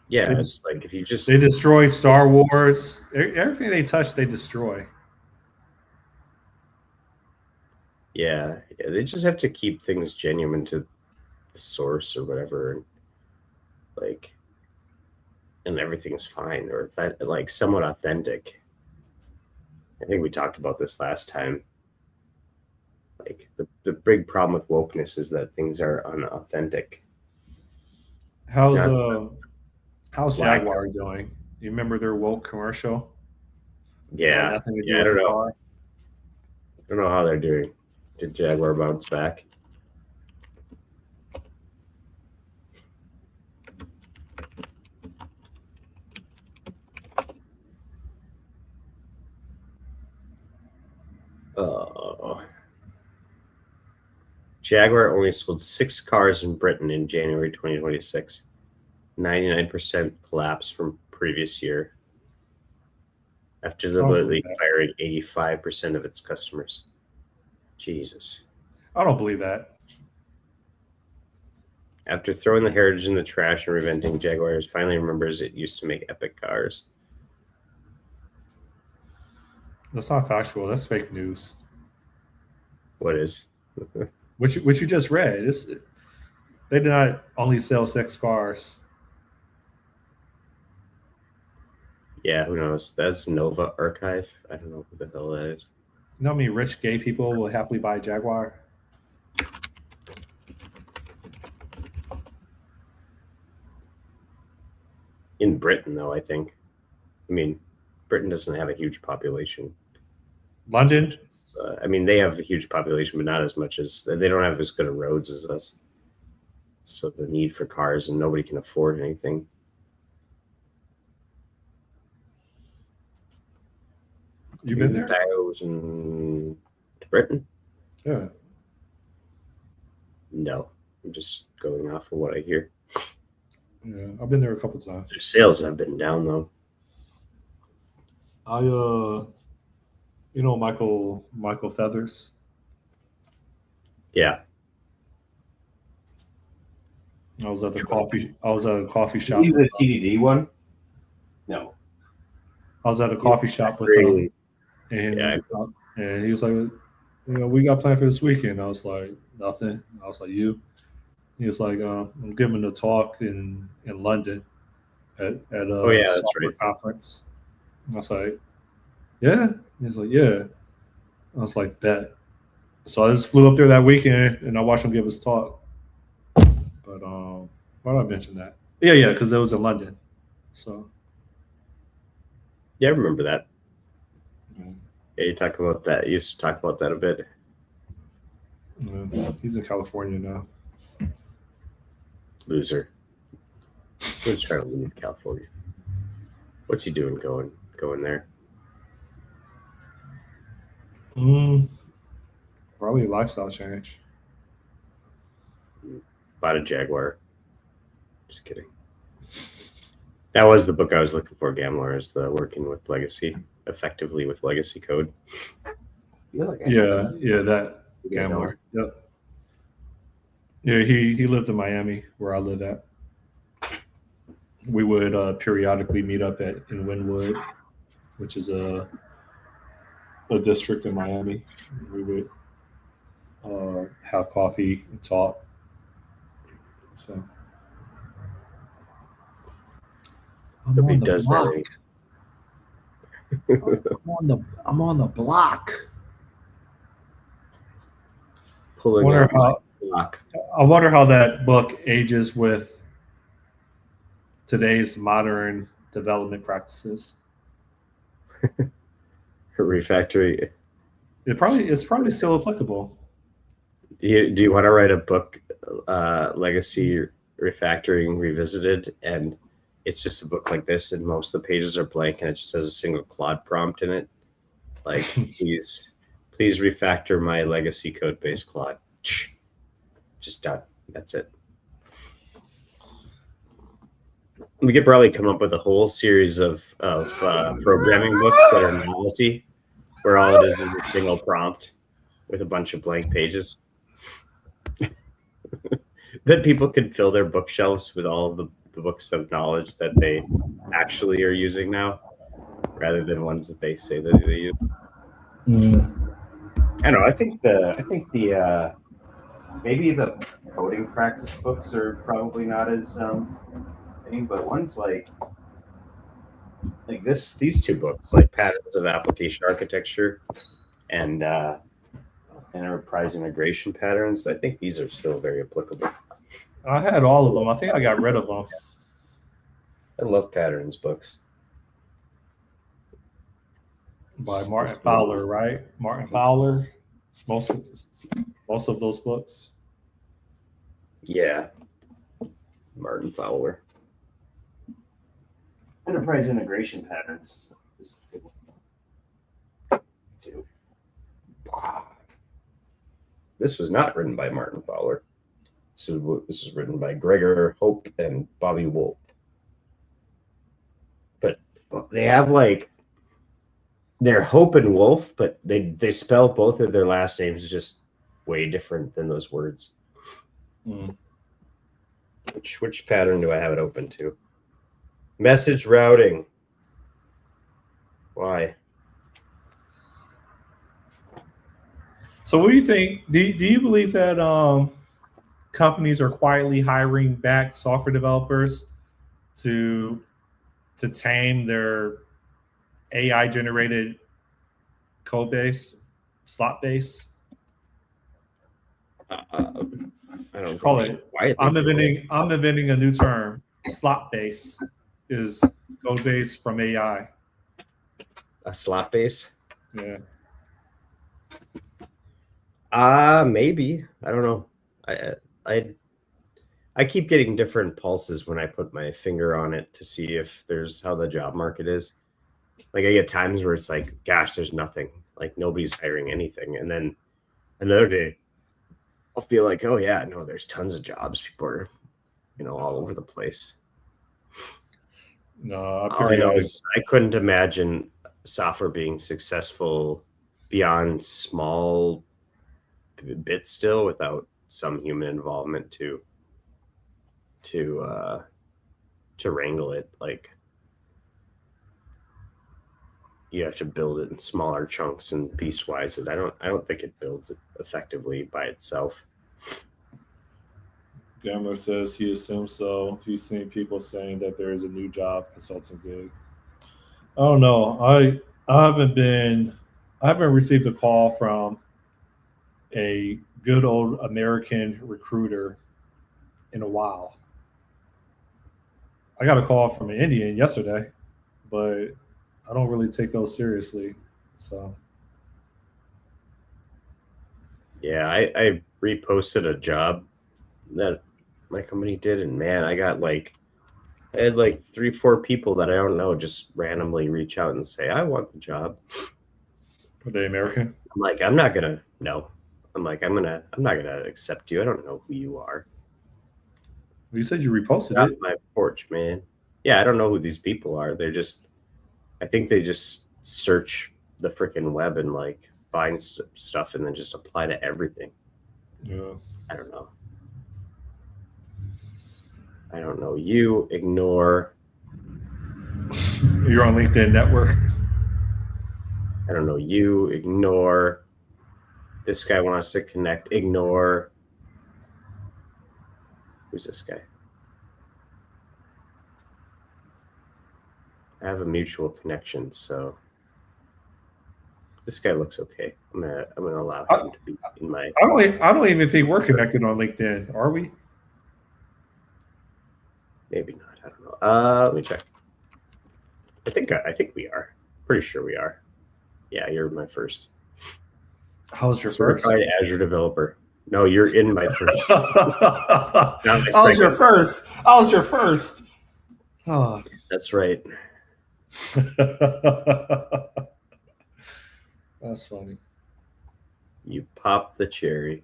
Yeah, They it's like if you just They destroyed Star Wars. Everything they touch, they destroy. yeah, they just have to keep things genuine to the source or whatever, and like, and everything's fine or like somewhat authentic. I think we talked about this last time. Like the big problem with wokeness is that things are unauthentic. How's Black. Jaguar doing? You remember their woke commercial? Yeah, Nothing to do yeah, I with don't the know. car. I don't know how they're doing. Did Jaguar bounce back? Jaguar only sold 6 cars in Britain in January 2026. 99% collapse from previous year after deliberately firing 85% of its customers. Jesus. I don't believe that. After throwing the heritage in the trash and reventing, Jaguars finally remembers it used to make epic cars. That's not factual. That's fake news. What is? Which you just read. They did not only sell 6 cars. Yeah, who knows? That's Nova Archive. I don't know who the hell that is. You know how many rich gay people will happily buy a Jaguar? In Britain, though, I think. I mean, Britain doesn't have a huge population. London? I mean, they have a huge population, but not as much as they don't have as good of roads as us. So the need for cars, and nobody can afford anything. You been there? To Britain? Yeah. No, I'm just going off of what I hear. Yeah, I've been there a couple times. Their sales have been down though. You know Michael Feathers? Yeah. I was at a coffee shop. He's the TDD one? No. I was at a coffee shop with him, and he was like, we got planned for this weekend. I was like, nothing. I was like, you? He was like, I'm giving a talk in London at a software conference. And I was like, yeah. He's like, yeah. I was like, bet. So I just flew up there that weekend and I watched him give his talk. But why did I mention that? Yeah, because it was in London. So yeah, I remember that. Yeah, you talk about that. You used to talk about that a bit. He's in California now. Loser. He's trying to leave California. What's he doing going there? Probably a lifestyle change. Bought a Jaguar. Just kidding. That was the book I was looking for, Gambler, is the Working with Legacy, Effectively with Legacy Code. That Gambler. Yep. Yeah, he lived in Miami, where I live at. We would periodically meet up in Wynwood, which is a district in Miami. We would have coffee and talk. So Nobody does that. I'm on the block. Pulling Wonder out my how block. I wonder how that book ages with today's modern development practices. Refactory. It's probably still applicable. Do you want to write a book, Legacy Refactoring Revisited, and it's just a book like this, and most of the pages are blank, and it just has a single Claude prompt in it, like please refactor my legacy code base, Claude. Just done. That's it. We could probably come up with a whole series of programming books that are novelty, where all it is a single prompt with a bunch of blank pages. That people can fill their bookshelves with all of the books of knowledge that they actually are using now, rather than ones that they say that they use. I don't know. I think the maybe the coding practice books are probably not as thing, but ones like these two books, like Patterns of Application Architecture and Enterprise Integration Patterns, I think these are still very applicable. I had all of them. I think I got rid of them. I love patterns books. By Martin Fowler, right? Martin Fowler. It's most of those books. Yeah. Martin Fowler. Enterprise Integration Patterns. This was not written by Martin Fowler. So this is written by Gregor Hope and Bobby Wolf. But they have they're Hope and Wolf, but they spell both of their last names just way different than those words. Which pattern do I have it open to? Message routing. Why? So what do you think? Do you believe that companies are quietly hiring back software developers to tame their AI generated code base, slot base? I don't call it. I'm inventing a new term. Slot base is code base from AI. A slot base? Yeah. Maybe. I don't know. I keep getting different pulses when I put my finger on it to see if there's how the job market is. Like I get times where it's like, gosh, there's nothing. Like nobody's hiring anything. And then another day I'll feel like, oh yeah, no, there's tons of jobs. People are, all over the place. No, all I know is I couldn't imagine software being successful beyond small bits still without some human involvement to wrangle it. Like you have to build it in smaller chunks and piecewise it. I don't think it builds it effectively by itself. Gammer says he assumes so. He's seen people saying that there is a new job consulting gig. I don't know. I haven't received a call from a good old American recruiter in a while. I got a call from an Indian yesterday, but I don't really take those seriously. So yeah, I reposted a job that my company did, and man, I had 3-4 people that I don't know just randomly reach out and say, I want the job. Are they American? I'm like, I'm not gonna I'm not gonna accept you. I don't know who you are. Well, you said you reposted it. My porch, man. Yeah, I don't know who these people are. I think they just search the freaking web and find stuff and then just apply to everything. Yeah. I don't know. You ignore. You're on LinkedIn Network. I don't know. You ignore. This guy wants to connect. Ignore. Who's this guy? I have a mutual connection, so This guy looks okay. I'm gonna allow him to be in my. I don't even think we're connected on LinkedIn, are we? Maybe not. I don't know. Let me check. I think we are. Pretty sure we are. Yeah, you're my first. How's your Certified first? Azure developer. No, you're in my first. I was your first. I was your first. Oh. That's right. That's funny. You pop the cherry.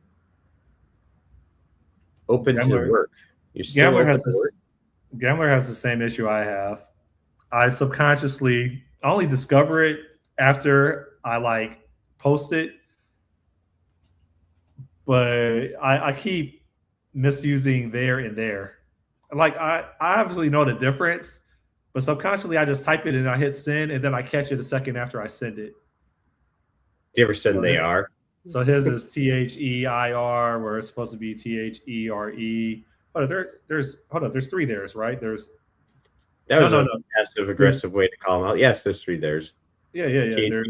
Open Gambler, to work. You still Gambler open has to work? Gambler has the same issue I have. I subconsciously only discover it after I like post it, but I keep misusing there and there. Like I obviously know the difference, but subconsciously I just type it and I hit send, and then I catch it a second after I send it. Do you ever send they are? So his is THEIR, where it's supposed to be THERE. There's three there's, right? There's that was a passive aggressive way to call them out. Yes, there's three there's. Yeah. There's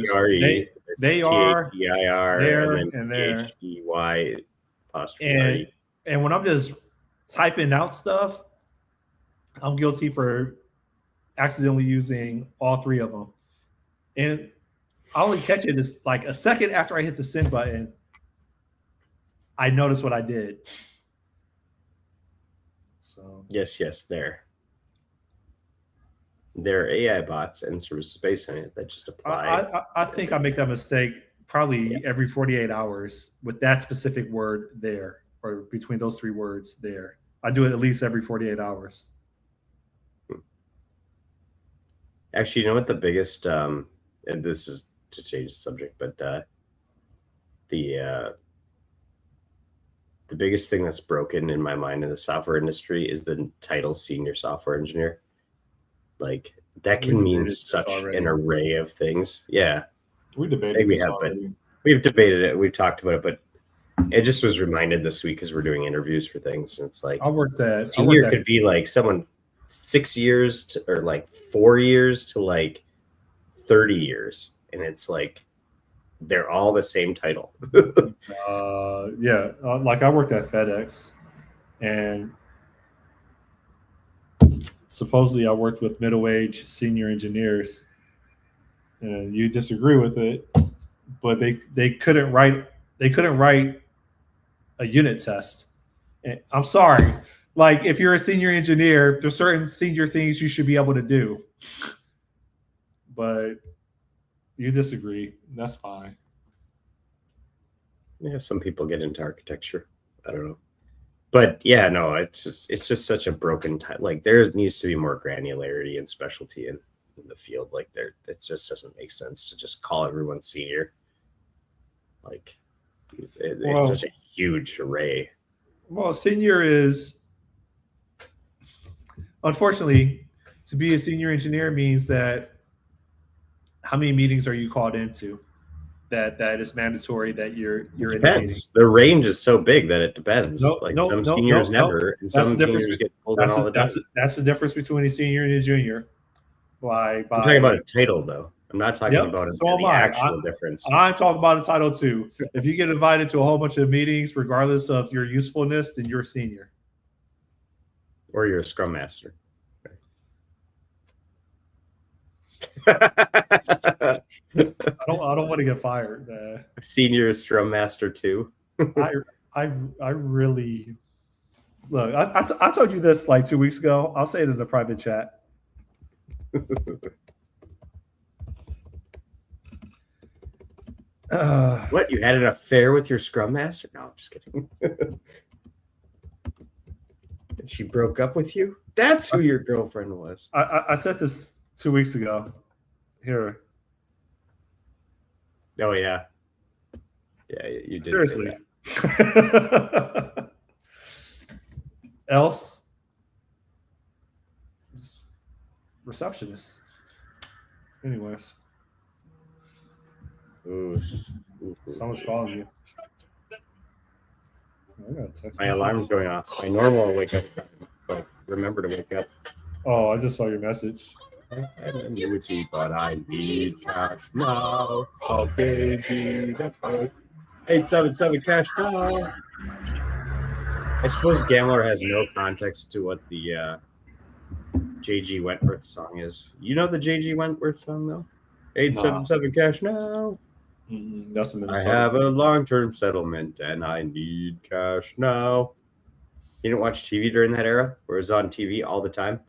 they are there and then there. THEY apostrophe. And when I'm just typing out stuff, I'm guilty for accidentally using all three of them. And I only catch it is like a second after I hit the send button. I notice what I did. So yes, there. They're AI bots and services based on it that just apply. I think I make that mistake probably every 48 hours with that specific word there, or between those three words there. I do it at least every 48 hours. Actually, you know what the biggest, and this is to change the subject, but the biggest thing that's broken in my mind in the software industry is the title senior software engineer. Like that can mean such an array of things. Yeah, we debated. We've debated it. We've talked about it, but it just was reminded this week because we're doing interviews for things, and it's like senior could be like someone 6 years or like 4 years to like 30 years, and it's like they're all the same title. Like I worked at FedEx, and supposedly I worked with middle-aged senior engineers, and you disagree with it, but they couldn't write a unit test. And I'm sorry, like if you're a senior engineer, there's certain senior things you should be able to do, but you disagree. That's fine. Yeah, some people get into architecture. I don't know. But yeah, no, it's just such a broken time. Like there needs to be more granularity and specialty in the field. Like it just doesn't make sense to just call everyone senior. Like it's such a huge array. Well, senior is, unfortunately, to be a senior engineer means that how many meetings are you called into? That is mandatory that you're depends. The range is so big that it depends. Some seniors never, and some seniors get pulled in all the time. That's the difference between a senior and a junior. I'm talking about a title, though. I'm not talking about the actual difference. I'm talking about a title too. If you get invited to a whole bunch of meetings, regardless of your usefulness, then you're a senior. Or you're a scrum master. I don't want to get fired. Senior Scrum Master too. I really look. I told you this like 2 weeks ago. I'll say it in the private chat. What, you had an affair with your Scrum Master? No, I'm just kidding. And she broke up with you? That's who your girlfriend was. I said this 2 weeks ago. Here. Oh yeah. Yeah, you did. Seriously. Else, receptionist. Anyways. Ooh. Someone's calling you. My alarm's going off. My normal wake up time, but remember to wake up. Oh, I just saw your message. annuity, but I need cash now. Okay, see, that's right. 877 cash now. I suppose Gambler has no context to what the J.G. Wentworth song is. You know the J.G. Wentworth song, though? 877 cash now. That's a I Minnesota have thing. a long-term settlement and I need cash now. You didn't watch TV during that era where it was on TV all the time?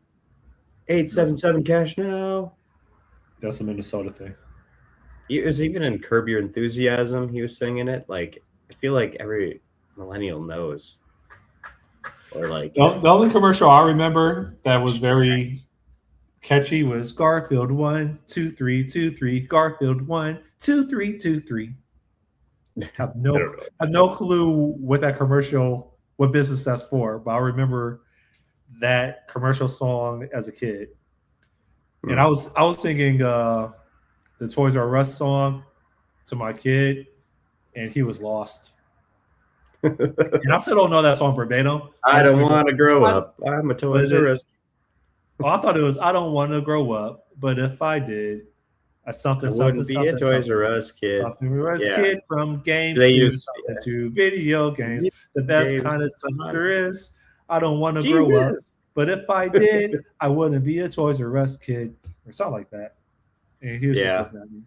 877 cash now. That's a Minnesota thing. It was even in Curb Your Enthusiasm. He was singing it. Like, I feel like every millennial knows. Or like The only commercial I remember that was very catchy was Garfield 1, 2, 3, 2, 3. Garfield 1, 2, 3, 2, 3. Have no clue what that commercial, what business that's for, but I remember that commercial song as a kid. And I was singing the Toys R Us song to my kid, and he was lost. And I still don't know that song verbatim. I don't want to grow up. I'm a Toys R Us. I thought it was I don't want to grow up, but if I did, something, I wouldn't be a Toys R Us kid. Something kid from games to video games. The best kind of stuff there is. I don't want to grow up, but if I did, I wouldn't be a Toys R Us kid or something like that. And he was just looking at me.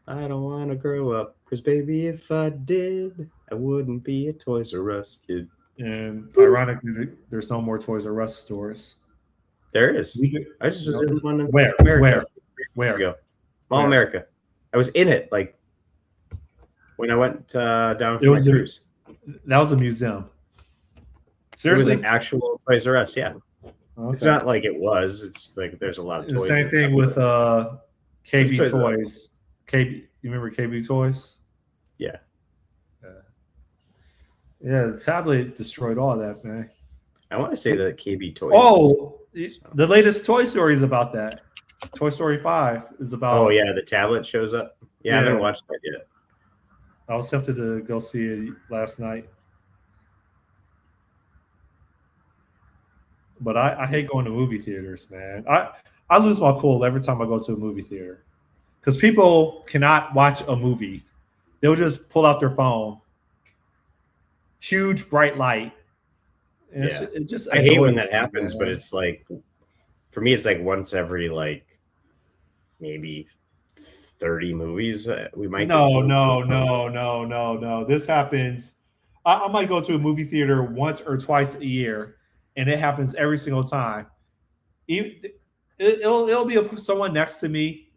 I don't want to grow up, because baby, if I did, I wouldn't be a Toys R Us kid. And ironically, there's no more Toys R Us stores. There is. I just was in one. Where? Go. Mall America. I was in it, like when I went down for my cruise. That was a museum. Seriously, it was an actual Toys R Us. Yeah, okay. It's not like it was. It's like there's a lot of toys. The same thing with KB Toys. KB, you remember KB Toys? Yeah. Yeah, the tablet destroyed all that, man. I want to say that KB Toys. Oh, the latest Toy Story is about that. Toy Story 5 is about. Oh yeah, the tablet shows up. Yeah, I haven't watched that yet. I was tempted to go see it last night, but I hate going to movie theaters, man. I lose my cool every time I go to a movie theater because people cannot watch a movie. They'll just pull out their phone. Huge bright light. And it just I hate when that happens, but it's like, for me, it's like once every like maybe 30 movies we might. No. This happens. I might go to a movie theater once or twice a year, and it happens every single time. It'll be someone next to me.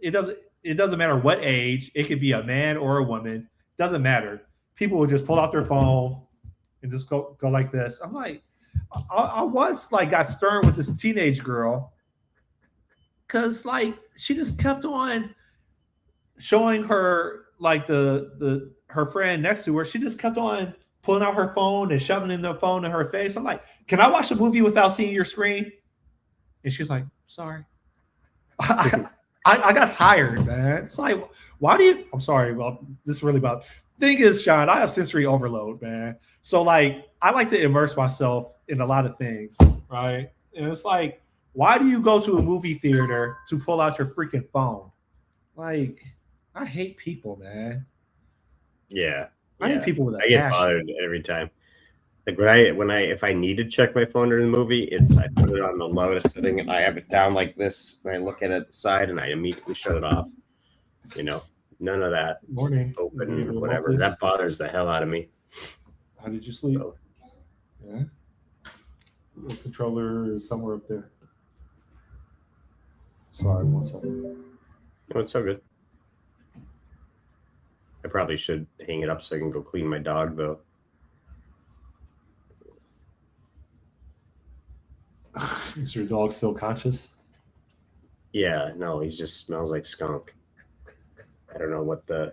It doesn't matter what age. It could be a man or a woman. Doesn't matter. People will just pull out their phone and just go like this. I'm like, I once like got stern with this teenage girl because like she just kept on showing her like her friend next to her. She just kept on pulling out her phone and shoving in the phone in her face. I'm like, can I watch a movie without seeing your screen? And she's like, sorry. I got tired, man. It's like, why do you? I'm sorry. Well, this is really about. Thing is, Sean, I have sensory overload, man. So like, I like to immerse myself in a lot of things, right? And it's like, why do you go to a movie theater to pull out your freaking phone? Like, I hate people, man. Yeah, I hate people with a I get bothered every time. Like if I need to check my phone during the movie, I put it on the lowest setting and I have it down like this, and I look at it at the side and I immediately shut it off. You know. None of that. Morning. Open, whatever. That bothers the hell out of me. How did you sleep? Yeah. The controller is somewhere up there. Sorry, one second. No, it's so good. I probably should hang it up so I can go clean my dog, though. Is your dog still conscious? Yeah, no, he just smells like skunk. I don't know what I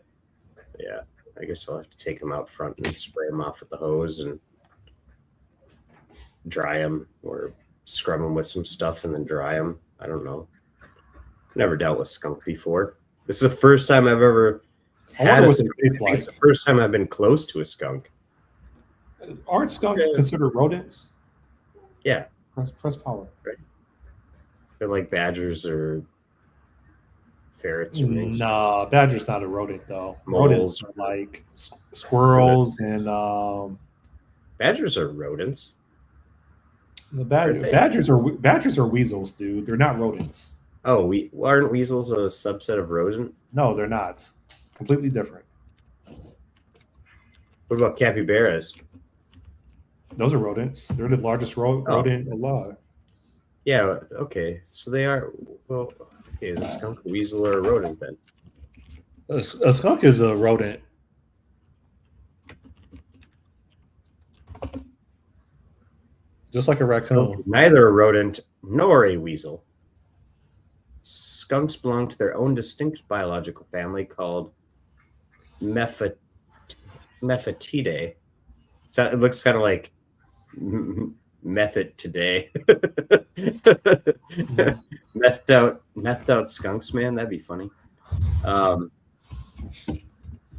guess I'll have to take him out front and spray him off with the hose and dry him or scrub him with some stuff and then dry him. I don't know. Never dealt with skunk before. This is the first time I've ever had a skunk. It's the first time I've been close to a skunk. Aren't skunks considered rodents? Yeah. Press power. Right. feel like badgers or ferrets or minks. Nah, badger's not a rodent though. Moles. Rodents are like squirrels and Badgers are rodents. the Aren't they? badgers are weasels, dude. They're not rodents. Oh, aren't weasels a subset of rodent? No, they're not. Completely different. What about capybaras? Those are rodents. They're the largest rodent alive. Yeah, okay. So they are, well, okay, is a skunk a weasel or a rodent then? A skunk is a rodent. Just like a raccoon. Neither a rodent nor a weasel. Skunks belong to their own distinct biological family called Mephitidae. So it looks kind of like method today. methed out skunks, man. That'd be funny.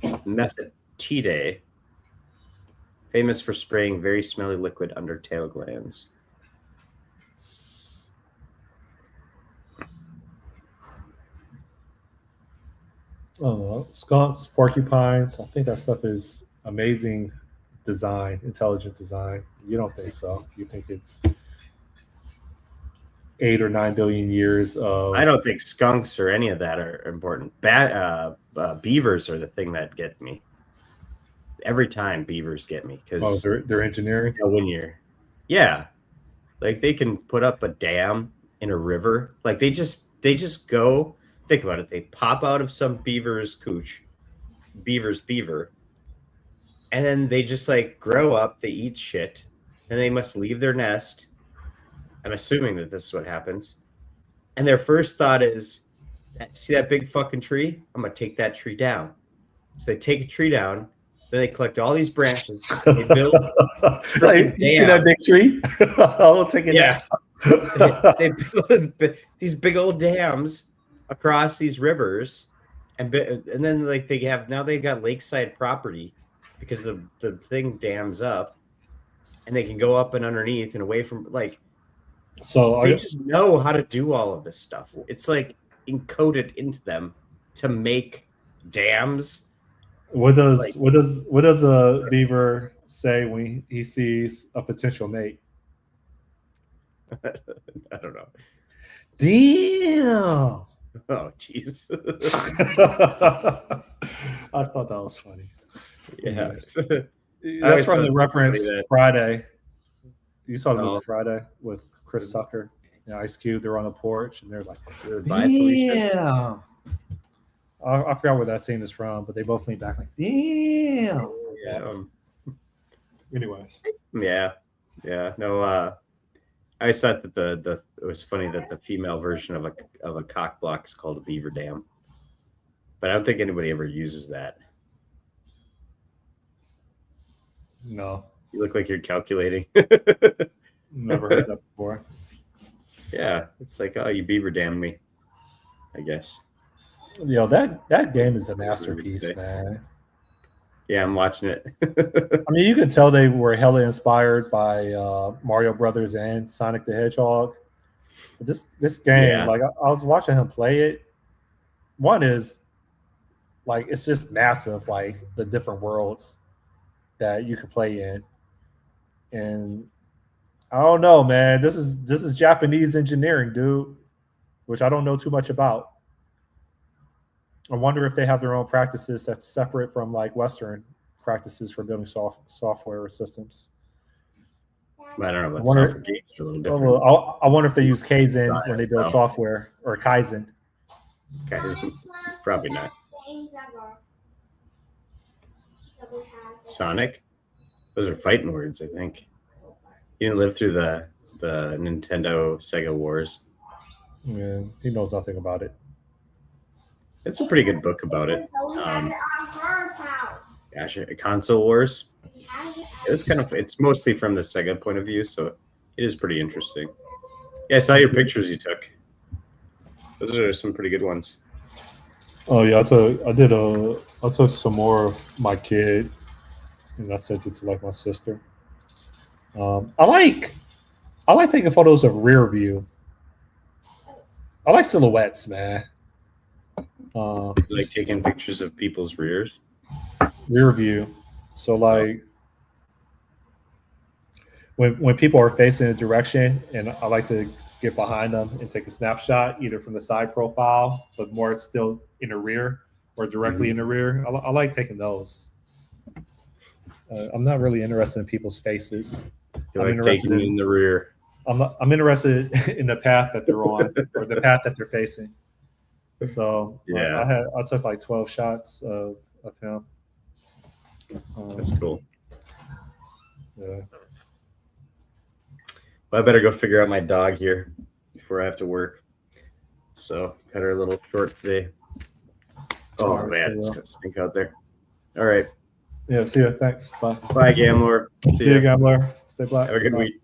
Mephitidae, famous for spraying very smelly liquid under tail glands. Skunks, porcupines. I think that stuff is amazing design, intelligent design. You don't think so? You think it's 8 or 9 billion years of... I don't think skunks or any of that are important. Beavers are the thing that get me. Every time beavers get me because they're engineering. Yeah, like they can put up a dam in a river. Like they just go. Think about it. They pop out of some beaver's beaver, and then they just like grow up. They eat shit, and they must leave their nest. I'm assuming that this is what happens. And their first thought is, see that big fucking tree? I'm going to take that tree down. So they take a tree down. Then they collect all these branches. They build you see that big tree? I'll take it down. They build these big old dams across these rivers. And then like they've got lakeside property because the thing dams up. And they can go up and underneath and away from like... So they just know how to do all of this stuff. It's like encoded into them to make dams. What does a beaver say when he sees a potential mate? I don't know. Damn. Oh, jeez. I thought that was funny. Yeah. That's from the reference Friday. You saw the movie Friday with Chris Tucker and Ice Cube. They're on the porch and they're like, "Damn!" I forgot where that scene is from, but they both lean back like, "Damn!" Yeah. Anyways. Yeah. No. I always thought that it was funny that the female version of a cock block is called a beaver dam, but I don't think anybody ever uses that. No. You look like you're calculating. Never heard that before. Yeah, it's like, oh, you beaver damned me, I guess. That game is a masterpiece, man. Yeah, I'm watching it. I mean, you could tell they were hella inspired by Mario Brothers and Sonic the Hedgehog. But this game, like I was watching him play it. One is like it's just massive, like the different worlds that you could play in. And I don't know, man. This is Japanese engineering, dude, which I don't know too much about. I wonder if they have their own practices that's separate from like Western practices for building software systems. I don't know. Software games are a little different. I wonder if they use Kaizen when they build software or Kaizen. Probably not. Sonic? Those are fighting words, I think. You didn't live through the Nintendo Sega Wars. Yeah, he knows nothing about it. It's a pretty good book about it. Console Wars. It's mostly from the Sega point of view, so it is pretty interesting. Yeah, I saw your pictures you took. Those are some pretty good ones. Oh yeah, I took some more of my kid, and I sent it to like my sister. I like taking photos of rear view. I like silhouettes, man. Like taking pictures of people's rears. Rear view. So like when people are facing a direction, and I like to get behind them and take a snapshot, either from the side profile, but more still in the rear or directly in the rear. I like taking those. I'm not really interested in people's faces. You like taking in the rear. I'm interested in the path that they're on or the path that they're facing. So yeah, I took like 12 shots of him. That's cool. Yeah. Well, I better go figure out my dog here before I have to work. So cut her a little short today. Oh man, it's gonna stink out there. All right. Yeah, see you. Thanks. Bye. Bye, Gambler. See you, Gambler. Stay black. Have a good week.